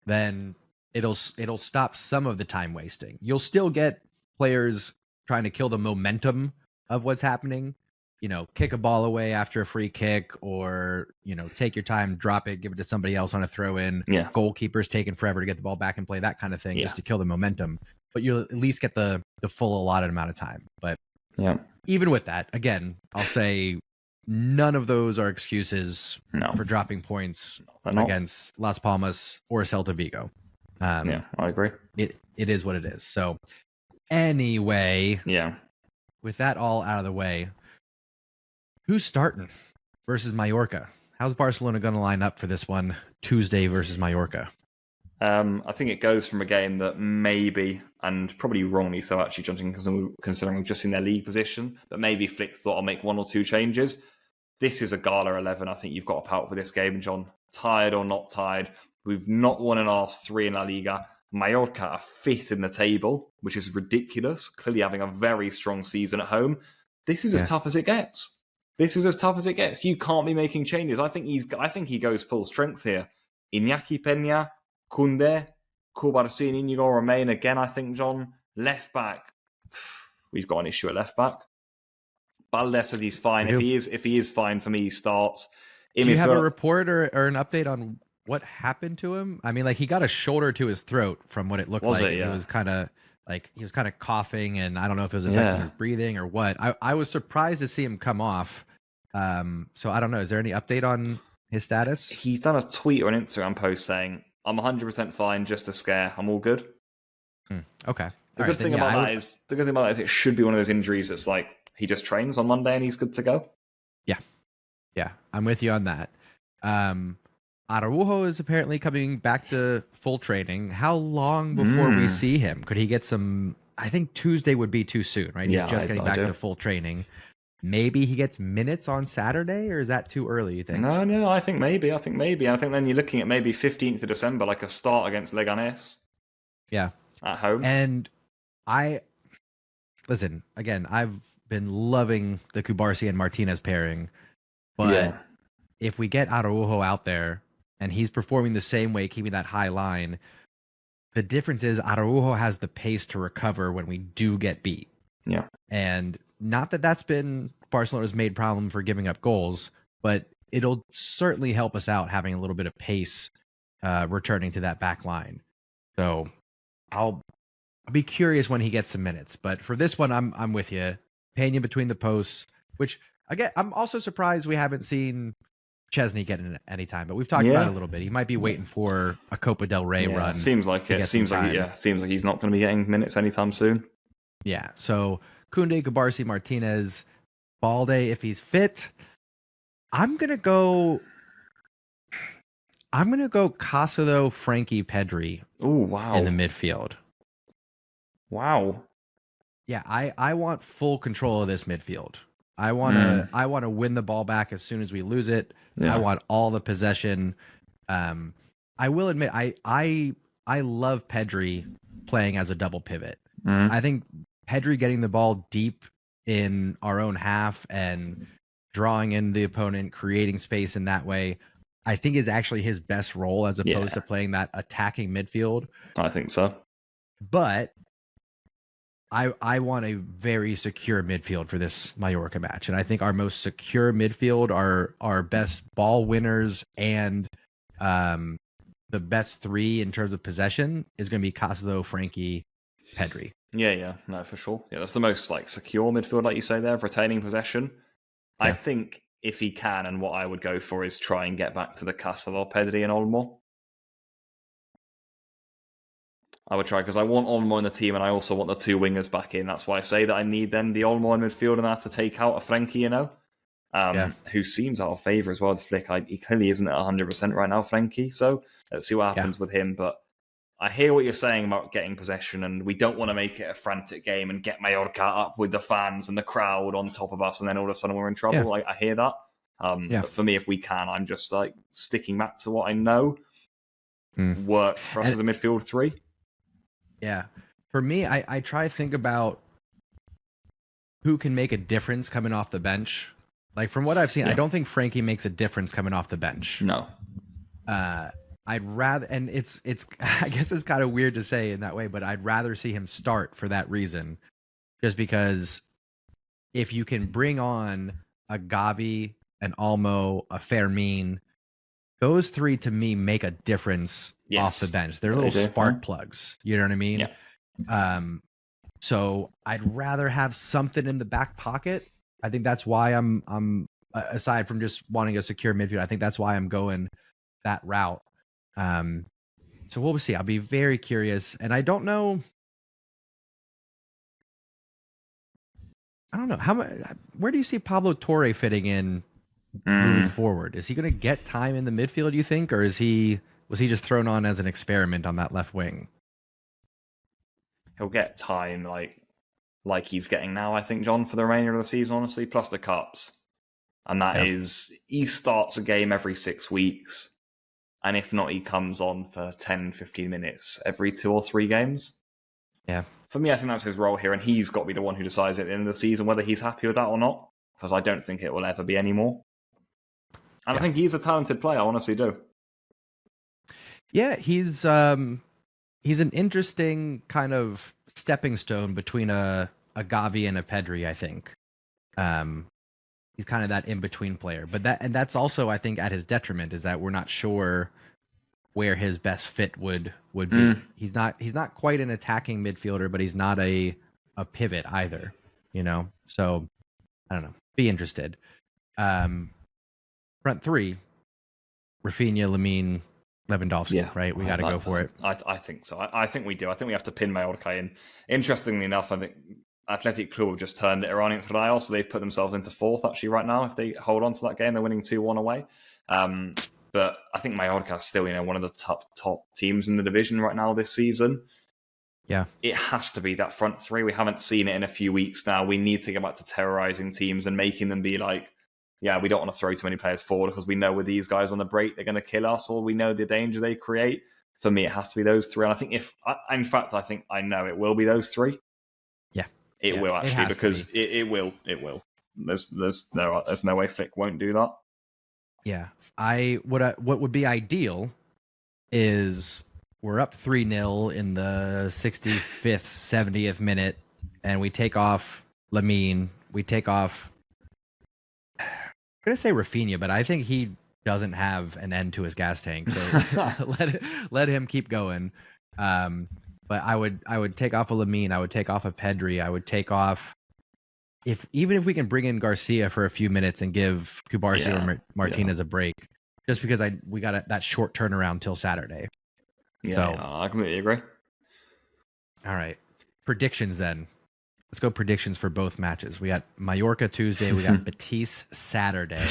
then it'll stop some of the time wasting. You'll still get players trying to kill the momentum of what's happening. You know, kick a ball away after a free kick, or, you know, take your time, drop it, give it to somebody else on a throw in. Yeah. Goalkeeper's taking forever to get the ball back and play, that kind of thing, just to kill the momentum. But you'll at least get the full allotted amount of time. But even with that, again, I'll say none of those are excuses for dropping points against Las Palmas or Celta Vigo. I agree. It is what it is. So anyway, with that all out of the way, who's starting versus Mallorca? How's Barcelona going to line up for this one, Tuesday versus Mallorca? I think it goes from a game that maybe, and probably wrongly so actually, considering we've just seen their league position, but maybe Flick thought I'll make 1 or 2 changes. This is a Gala 11. I think you've got to pout for this game, John. Tired or not tired, we've not won in the last 3 in La Liga. Mallorca are 5th in the table, which is ridiculous, clearly having a very strong season at home. This is as tough as it gets. You can't be making changes. I think he goes full strength here. Iñaki Peña, Koundé, Cubarsí and Inigo remain again, I think, John. Left back, we've got an issue at left back. Balde says he's fine. If he is fine, for me, he starts. Do you have a report or an update on what happened to him? I mean, like, he got a shoulder to his throat from what it looked like. It was kind of like he was kind of coughing, and I don't know if it was affecting his breathing or what. I was surprised to see him come off. So I don't know. Is there any update on his status? He's done a tweet or an Instagram post saying, I'm 100% fine, just a scare. I'm all good. Okay. The good thing about that is it should be one of those injuries that's like he just trains on Monday and he's good to go. Yeah, I'm with you on that. Araujo is apparently coming back to full training. How long before we see him? Could he get some? I think Tuesday would be too soon, right? He's just getting back to full training. Maybe he gets minutes on Saturday, or is that too early, you think? No, I think maybe. I think then you're looking at maybe 15th of December, like a start against Leganés. Yeah. At home. And listen, again, I've been loving the Cubarsí and Martinez pairing, but if we get Araujo out there and he's performing the same way, keeping that high line, the difference is Araujo has the pace to recover when we do get beat. Yeah. And not that that's been Barcelona's main problem for giving up goals, but it'll certainly help us out having a little bit of pace returning to that back line. So I'll be curious when he gets some minutes. But for this one, I'm with you. Peña between the posts, which again, I'm also surprised we haven't seen Chesney get in any time, but we've talked about it a little bit. He might be waiting for a Copa del Rey run. Seems like he's not going to be getting minutes anytime soon. Yeah. So Koundé, Cubarsí, Martinez, Balde, if he's fit. I'm gonna go Casado, Frankie, Pedri. Oh wow! In the midfield. Wow. Yeah, I want full control of this midfield. I want to win the ball back as soon as we lose it. I want all the possession. I will admit I love Pedri playing as a double pivot. I think Pedri getting the ball deep in our own half and drawing in the opponent, creating space in that way, I think is actually his best role as opposed to playing that attacking midfield. I think so. But I want a very secure midfield for this Mallorca match. And I think our most secure midfield are our best ball winners and the best three in terms of possession is going to be Castro, Frankie, Pedri. Yeah, no, for sure. Yeah, that's the most like secure midfield, like you say there, retaining possession. I Yeah. think if he can, and what I would go for is try and get back to the Castle, Pedri, and Olmo. I would try because I want Olmo in the team, and I also want the two wingers back in. That's why I say that I need then the Olmo in midfield, and I have to take out a Frankie, who seems out of favour as well. The flick, he clearly isn't at 100% right now, Frankie. So let's see what happens with him. But I hear what you're saying about getting possession, and we don't want to make it a frantic game and get Mallorca up with the fans and the crowd on top of us, and then all of a sudden we're in trouble. I hear that. But for me, if we can, I'm just like sticking back to what I know worked for us as a midfield three. Yeah. For me, I try to think about who can make a difference coming off the bench. Like from what I've seen, I don't think Frankie makes a difference coming off the bench. No. I'd rather, and it's I guess it's kind of weird to say in that way, but I'd rather see him start for that reason. Just because if you can bring on a Gavi, an Olmo, a Fermin, those three to me make a difference off the bench. They're little spark plugs. You know what I mean? Yeah. So I'd rather have something in the back pocket. I think that's why I'm aside from just wanting a secure midfield, I think that's why I'm going that route. So we'll see. I'll be very curious. And I don't know. Where do you see Pablo Torre fitting in moving forward? Is he going to get time in the midfield, you think, or was he just thrown on as an experiment on that left wing? He'll get time like he's getting now, I think, John, for the remainder of the season, honestly, plus the cups. And that is, he starts a game every 6 weeks. And if not, he comes on for 10, 15 minutes every 2 or 3 games. Yeah. For me, I think that's his role here. And he's got to be the one who decides at the end of the season whether he's happy with that or not. Because I don't think it will ever be anymore. And I think he's a talented player, I honestly do. Yeah, he's an interesting kind of stepping stone between a Gavi and a Pedri, I think. He's kind of that in-between player. But that's also, I think, at his detriment, is that we're not sure where his best fit would be. He's not quite an attacking midfielder, but he's not a pivot either, you know? So I don't know. Be interested. Front three, Rafinha, Lamine, Lewandowski, right? We got to go for it. I think so. I think we do. I think we have to pin Mallorca in. Interestingly enough, I think Athletic Club have just turned it around against Real, so they've put themselves into fourth actually right now. If they hold on to that game, they're winning 2-1 away. But I think Mallorca is still, one of the top teams in the division right now this season. Yeah. It has to be that front three. We haven't seen it in a few weeks now. We need to get back to terrorizing teams and making them be like, yeah, we don't want to throw too many players forward because we know with these guys on the break, they're going to kill us, or we know the danger they create. For me, it has to be those three. And I think I think I know it will be those three. Yeah. It will actually, because it will. There's no way Flick won't do that. Yeah. What would be ideal is we're up 3-0 in the 65th, 70th minute, and we take off Lamine. We take off, I'm going to say Rafinha, but I think he doesn't have an end to his gas tank, so let him keep going. But I would take off a Lamine. I would take off a Pedri. I would take off, even if we can bring in Garcia for a few minutes and give Cubarsí or Martinez a break, just because we got that short turnaround till Saturday. Yeah, I completely agree. All right, predictions then. Let's go predictions for both matches. We got Mallorca Tuesday. We got Betis Saturday.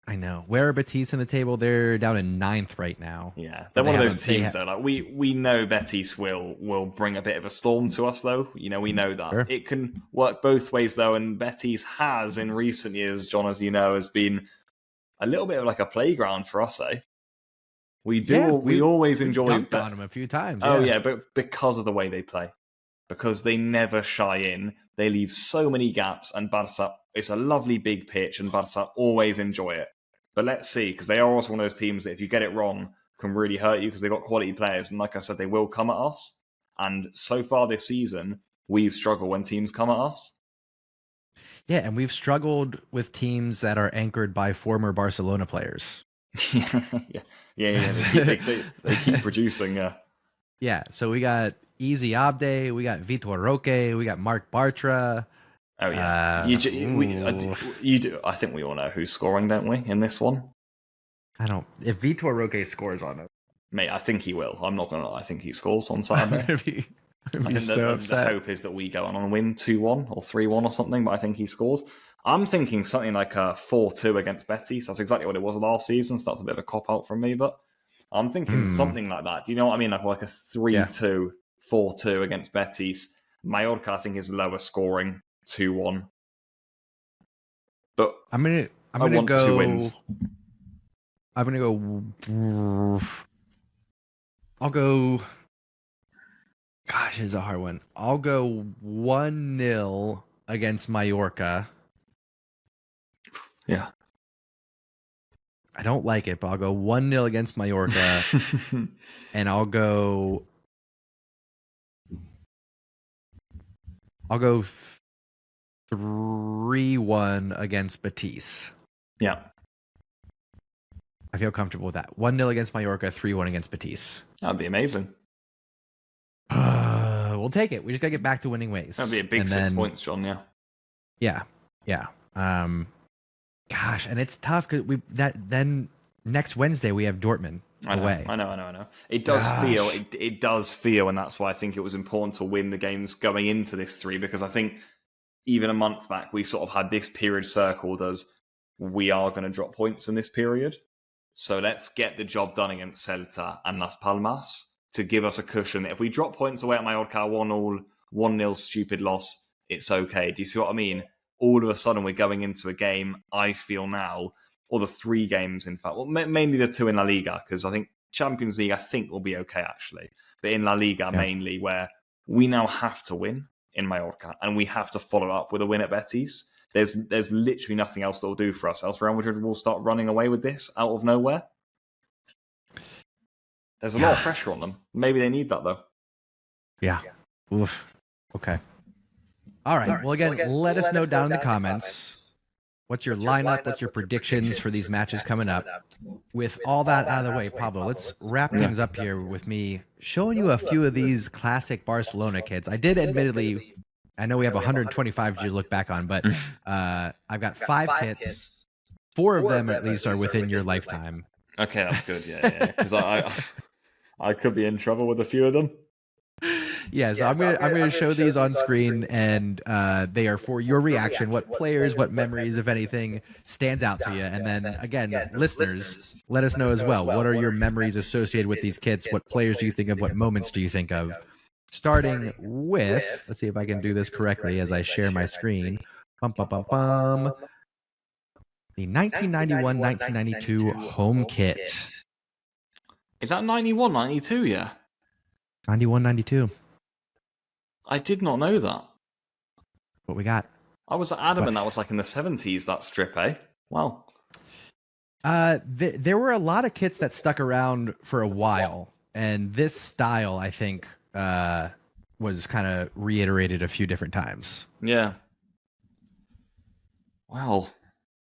I know. Where are Betis in the table? They're down in 9th right now. Yeah, they're one of those teams though. Like we know Betis will bring a bit of a storm to us though. We know that it can work both ways though. And Betis has in recent years, John, as you know, has been a little bit of like a playground for us. We always enjoy dunked on them a few times. Oh yeah, but because of the way they play, because they never shy in. They leave so many gaps, and Barca, it's a lovely big pitch, and Barca always enjoy it. But let's see, because they are also one of those teams that if you get it wrong, can really hurt you because they've got quality players. And like I said, they will come at us. And so far this season, we've struggled when teams come at us. Yeah, and we've struggled with teams that are anchored by former Barcelona players. yeah. They keep producing. Yeah, so we got Easy Abde, we got Vitor Roque, we got Mark Bartra. Oh yeah, you do. I think we all know who's scoring, don't we? In this one, I don't. If Vitor Roque scores on it, mate, I think he will. I'm not gonna lie. I think he scores on Saturday. I think the hope is that we go on and win 2-1 or 3-1 or something, but I think he scores. I'm thinking something like a 4-2 against Betis. That's exactly what it was last season, so that's a bit of a cop-out from me, but I'm thinking something like that. Do you know what I mean? Like a 3-2, 4-2 against Betis. Mallorca, I think, is lower scoring, 2-1. But I'm gonna want go 2 wins. I'm gonna go. I'll go. Gosh, it's a hard one. I'll go 1-0 against Mallorca. Yeah. I don't like it, but I'll go 1-0 against Mallorca. And I'll go 3-1 against Betis. Yeah. I feel comfortable with that. 1-0 against Mallorca, 3-1 against Betis. That'd be amazing. We'll take it. We just gotta get back to winning ways. That'd be a big 6 points, John. Yeah. Gosh, and it's tough because then next Wednesday we have Dortmund away. I know. It does feel, and that's why I think it was important to win the games going into this 3, because I think even a month back we sort of had this period circled as we are going to drop points in this period. So let's get the job done against Celta and Las Palmas to give us a cushion. If we drop points away at Mallorca, 1-0 stupid loss, it's okay. Do you see what I mean? All of a sudden we're going into a game, I feel now, or the 3 games, in fact. Well, mainly the 2 in La Liga, because I think Champions League, I think, will be okay, actually. But in La Liga, mainly, where we now have to win in Mallorca, and we have to follow up with a win at Betis. There's literally nothing else that will do for us, else Real Madrid will start running away with this out of nowhere. There's a lot of pressure on them. Maybe they need that, though. Yeah. Oof. Okay. All right. Well, again, let us know down in the comments. What's your lineup? What's your predictions for these matches coming up? With all that out of the way, Pablo, let's wrap things up here with me showing you a few of these classic Barcelona kids. I did admittedly, I know we have 125 to look back on, but I've got 5 kits. 4 of them at least are within your lifetime. Okay, that's good. Yeah. Because I could be in trouble with a few of them. Yeah, so I'm gonna show these on screen, and they are for your reaction. What players, what memories, if anything, stands out to you? And then again, listeners, let us know as well. What are your memories associated with these kits? What players do you think of? What moments do you think of? Starting with, let's see if I can do this correctly as I share my screen. The 1991-1992 home kit. Is that 91, 92? Yeah. 91-92. I did not know that. What we got? I was adamant that was like in the 70s, that strip, eh? Wow. There were a lot of kits that stuck around for a while, and this style, I think, was kind of reiterated a few different times. Yeah. Wow.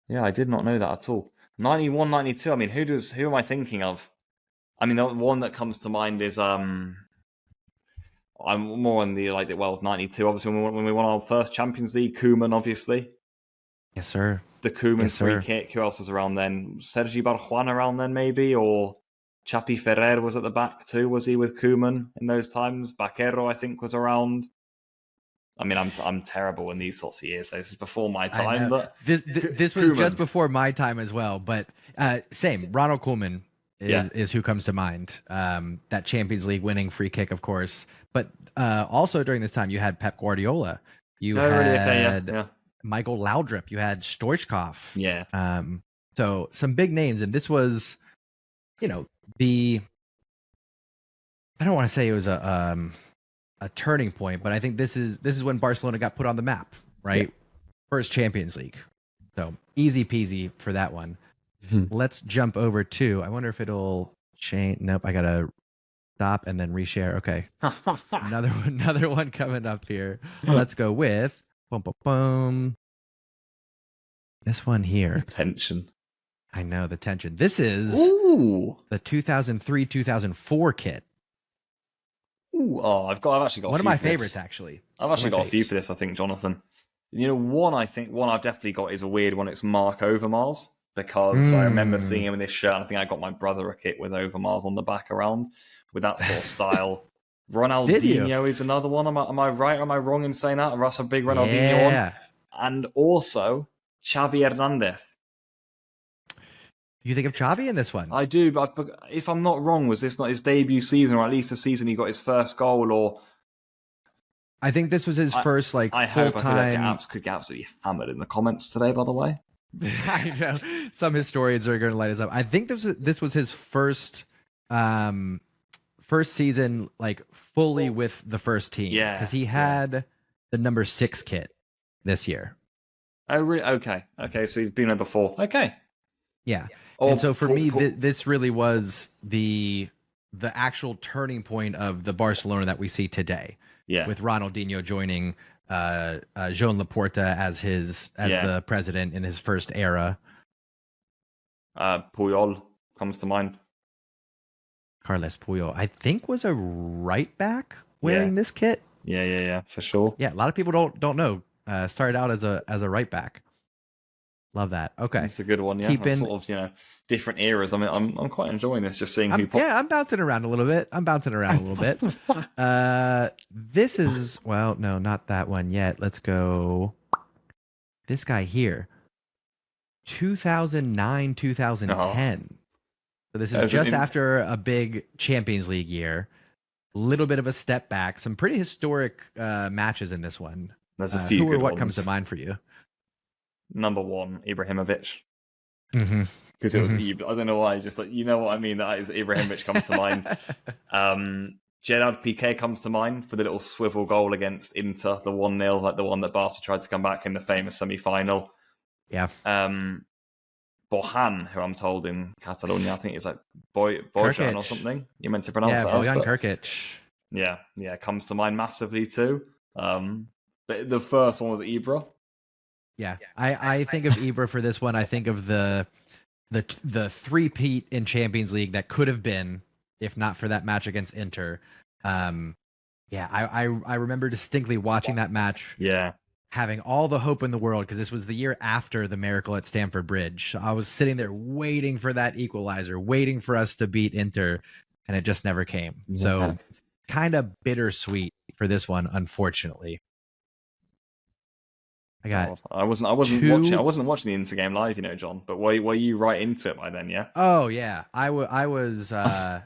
Yeah, I did not know that at all. 91, 92. I mean, who am I thinking of? I mean, the one that comes to mind is I'm more on the 92. Obviously, when we won our first Champions League, Koeman, obviously. Yes, sir. The Koeman free kick. Who else was around then? Sergi Barjuan around then, maybe, or Chapi Ferrer was at the back too. Was he with Koeman in those times? Baquero, I think, was around. I mean, I'm terrible in these sorts of years. This is before my time, but this was just before my time as well. But same, Ronald Koeman is who comes to mind. That Champions League winning free kick, of course. But also during this time, you had Pep Guardiola. You had Michael Laudrup. You had Stoichkov. Yeah. So some big names, and this was, I don't want to say it was a turning point, but I think this is when Barcelona got put on the map, right? Yeah. First Champions League. So easy peasy for that one. Let's jump over to, I wonder if it'll change. Nope, I gotta stop and then reshare. Okay. Another one coming up here. Let's go with This one here. Tension. I know the tension. This is the 2003-2004 kit. Ooh, I've actually got one a of few my for this. favorites, actually. I've actually got a few for this, I think, Jonathan. You know, one I've definitely got is a weird one. It's Mark Overmars, because I remember seeing him in this shirt. And I think I got my brother a kit with Overmars on the back around with that sort of style. Ronaldinho is another one. Am I right or am I wrong in saying that? Russ a big Ronaldinho one. And also Xavi Hernandez. You think of Xavi in this one? I do, but if I'm not wrong, was this not his debut season, or at least the season he got his first goal? Or I think this was his first I hope full-time. I could get absolutely hammered in the comments today, by the way. I know some historians are going to light us up. I think this was his first season, like fully with the first team. Yeah, because he had the number 6 kit this year. Oh, really? Okay. So he's been there before. Okay. Yeah. And so for me, this really was the actual turning point of the Barcelona that we see today. Yeah. With Ronaldinho joining Joan Laporta as the president in his first era. Puyol comes to mind. Carles Puyol, I think, was a right back wearing this kit. Yeah, for sure. Yeah, a lot of people don't know. Started out as a right back. Love that. Okay, it's a good one. Yeah, sort of different eras. I mean, I'm quite enjoying this. Just seeing who. I'm bouncing around a little bit. This is no, not that one yet. Let's go. This guy here, 2009, 2010. So this is just after a big Champions League year. A little bit of a step back. Some pretty historic matches in this one. There's a few. What comes to mind for you? Number 1, Ibrahimovic. Mm-hmm. Because it was Ibra. I don't know why. Just you know what I mean. That is Ibrahimovic comes to mind. Gerard Piqué comes to mind for the little swivel goal against Inter, the 1-0, like the one that Barca tried to come back in the famous semi-final. Yeah. Bojan, who I'm told in Catalonia, I think it's like Bojan or something. You're meant to pronounce that. Bojan Krkic. Yeah, comes to mind massively too. But the first one was Ibra. Yeah, I think of Ibra for this one. I think of the three-peat in Champions League that could have been, if not for that match against Inter. I remember distinctly watching that match. Yeah. Having all the hope in the world, because this was the year after the miracle at Stamford Bridge. So I was sitting there waiting for that equalizer, waiting for us to beat Inter, and it just never came. Yeah. So kind of bittersweet for this one, unfortunately. I wasn't watching the Inter game live, John. But were you right into it by then? Yeah. Oh yeah, I was. I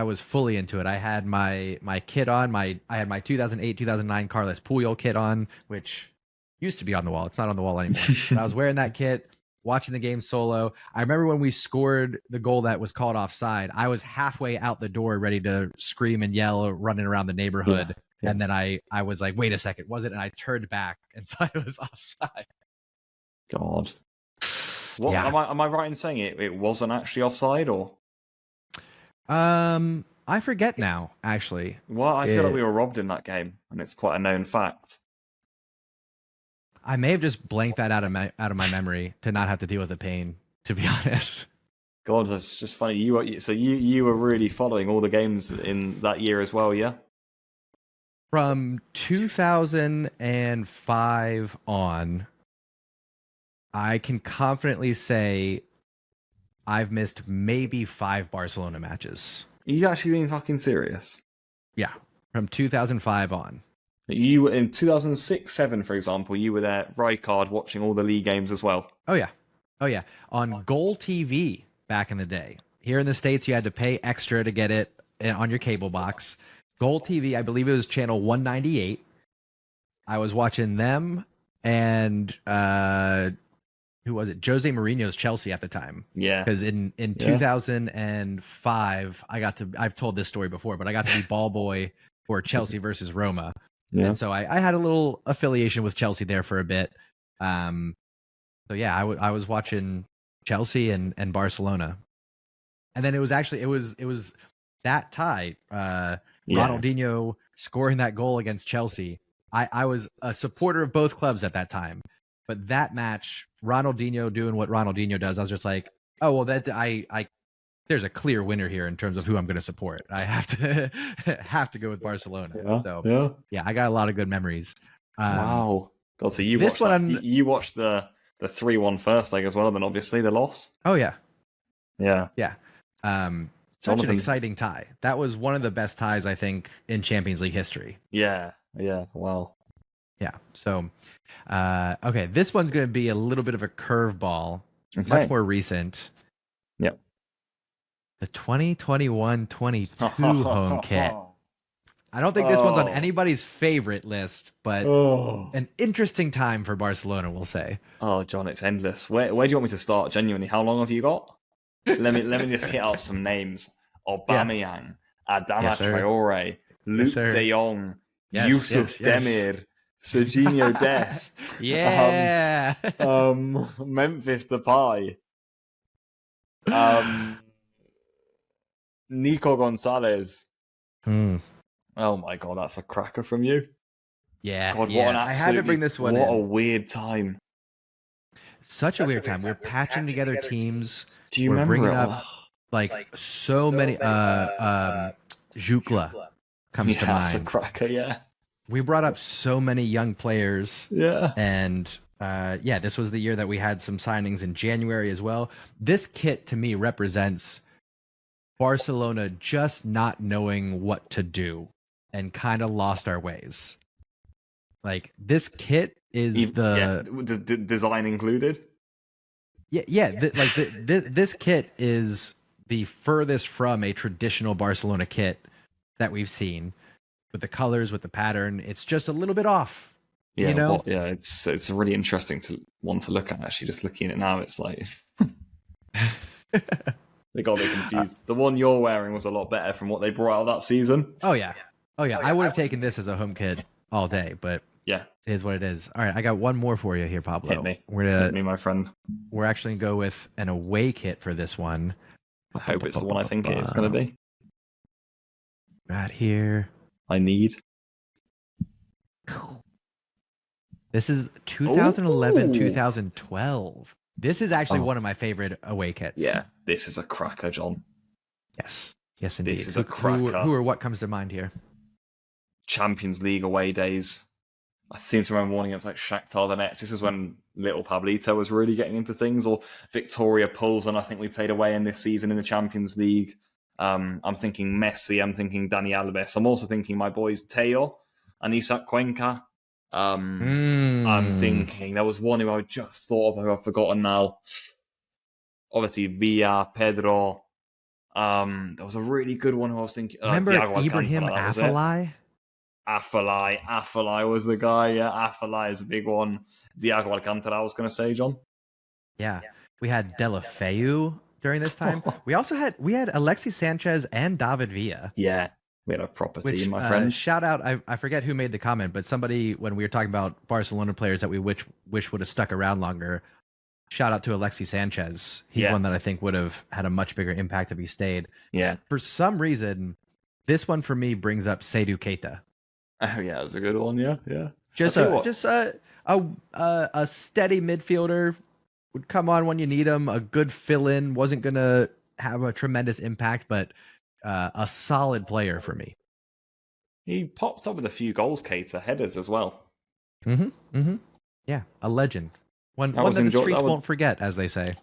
was fully into it. I had my kit on. I had my 2008-2009 Carles Puyol kit on, which used to be on the wall. It's not on the wall anymore. But I was wearing that kit, watching the game solo. I remember when we scored the goal that was called offside. I was halfway out the door, ready to scream and yell, running around the neighborhood. Yeah. And then I was like, wait a second, was it? And I turned back and saw it was offside. God. What am I right in saying it wasn't actually offside, or? I forget now, actually. Well, I feel like we were robbed in that game, and it's quite a known fact. I may have just blanked that out of my memory to not have to deal with the pain, to be honest. God, that's just funny. You were really following all the games in that year as well, yeah? From 2005 on, I can confidently say I've missed maybe 5 Barcelona matches. Are you actually being fucking serious? Yeah, from 2005 on. You were in 2006-07, for example. You were there, Rijkaard, watching all the league games as well. Oh yeah, on Goal TV back in the day. Here in the States, you had to pay extra to get it on your cable box. Goal TV, I believe it was channel 198. I was watching them and who was it? Jose Mourinho's Chelsea at the time. Yeah. Because in 2005, I've told this story before, but I got to be ball boy for Chelsea versus Roma. Yeah. And so I had a little affiliation with Chelsea there for a bit. So yeah, I was watching Chelsea and Barcelona. And then it was that tie. Ronaldinho scoring that goal against Chelsea. I was a supporter of both clubs at that time, But that match, Ronaldinho doing what Ronaldinho does, I was just like, oh well, that I there's a clear winner here in terms of who I'm going to support. I have to have to go with Barcelona. Yeah, So yeah, I got a lot of good memories. Wow. God, so you this watched one that. You watched the 3-1 first leg as well, then obviously the loss. Oh yeah. Yeah. Yeah. Such an exciting tie. That was one of the best ties, I think, in Champions League history. Yeah. Wow. Yeah. So, okay, this one's going to be a little bit of a curveball, Okay. much more recent. Yep. The 2021-22 home kit. I don't think this one's on anybody's favorite list, but an interesting time for Barcelona, we'll say. Oh, John, it's endless. Where do you want me to start? Genuinely, how long have you got? Let me just hit off some names: Aubameyang, Adama Traore, Luke De Jong, Yusuf Demir, Serginho Dest, Memphis Depay, Nico Gonzalez. Oh my god, that's a cracker from you. Yeah, God, what an I had to bring this one What in. a weird time. Such a weird time. We're patching together teams. Do you remember bringing up like so many? Jukla comes to mind. That's a cracker. Yeah. We brought up so many young players. Yeah. And this was the year that we had some signings in January as well. This kit to me represents Barcelona just not knowing what to do and kind of lost our ways. Like this kit is design included. This kit is the furthest from a traditional Barcelona kit that we've seen, with the colors, with the pattern. It's just a little bit off. Yeah, you know? It's a really interesting one to look at. Actually, just looking at it now, it's like they got a bit confused. The one you're wearing was a lot better from what they brought out that season. Oh yeah. I would have taken this as a home kit all day, but yeah, it is what it is. All right, I got one more for you here, Pablo. Hit me, my friend. We're actually gonna go with an away kit for this one. I hope it's the one I think it is going to be. Right here. I need. This is 2011-2012. This is actually one of my favorite away kits. Yeah, this is a cracker, John. Yes, indeed. This is a cracker. Who or what comes to mind here? Champions League away days. I seem to remember one against like Shakhtar Donetsk. This is when little Pablito was really getting into things. Or Victoria Pilsen, I think we played away in this season in the Champions League. I'm thinking Messi. I'm thinking Dani Alves. I'm also thinking my boys Teo and Isak Cuenca. I'm thinking there was one who I just thought of who I've forgotten now. Obviously Villa, Pedro. There was a really good one who I was thinking. Remember Ibrahim Afellay? Afellay was the guy. Yeah, Afellay is a big one. Diago Alcantara, I was going to say, John. Yeah, we had Deulofeu during this time. we had Alexis Sanchez and David Villa. Yeah, we had a proper team, my friend. Shout out, I forget who made the comment, but somebody, when we were talking about Barcelona players that we wish would have stuck around longer, shout out to Alexis Sanchez. He's one that I think would have had a much bigger impact if he stayed. Yeah. For some reason, this one for me brings up Seydou Keita. Oh yeah, that's a good one. Yeah. Just a steady midfielder, would come on when you need him. A good fill-in, wasn't gonna have a tremendous impact, but a solid player for me. He popped up with a few goals, Keita, headers as well. Yeah, a legend. One that the streets won't forget, as they say.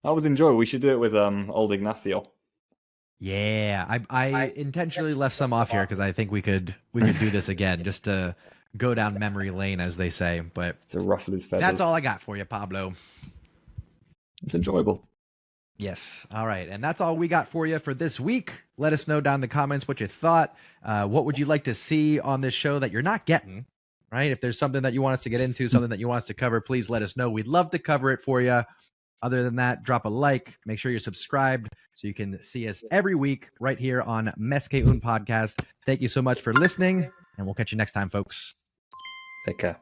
I would enjoy. We should do it with old Ignacio. Yeah, I intentionally left some off here because I think we could do this again, just to go down memory lane, as they say. But to ruffle his feathers. That's all I got for you, Pablo. It's enjoyable. Yes. All right. And that's all we got for you for this week. Let us know down in the comments what you thought. What would you like to see on this show that you're not getting, right? If there's something that you want us to get into, something that you want us to cover, please let us know. We'd love to cover it for you. Other than that, drop a like. Make sure you're subscribed so you can see us every week right here on MES Podcast. Thank you so much for listening, and we'll catch you next time, folks. Take care.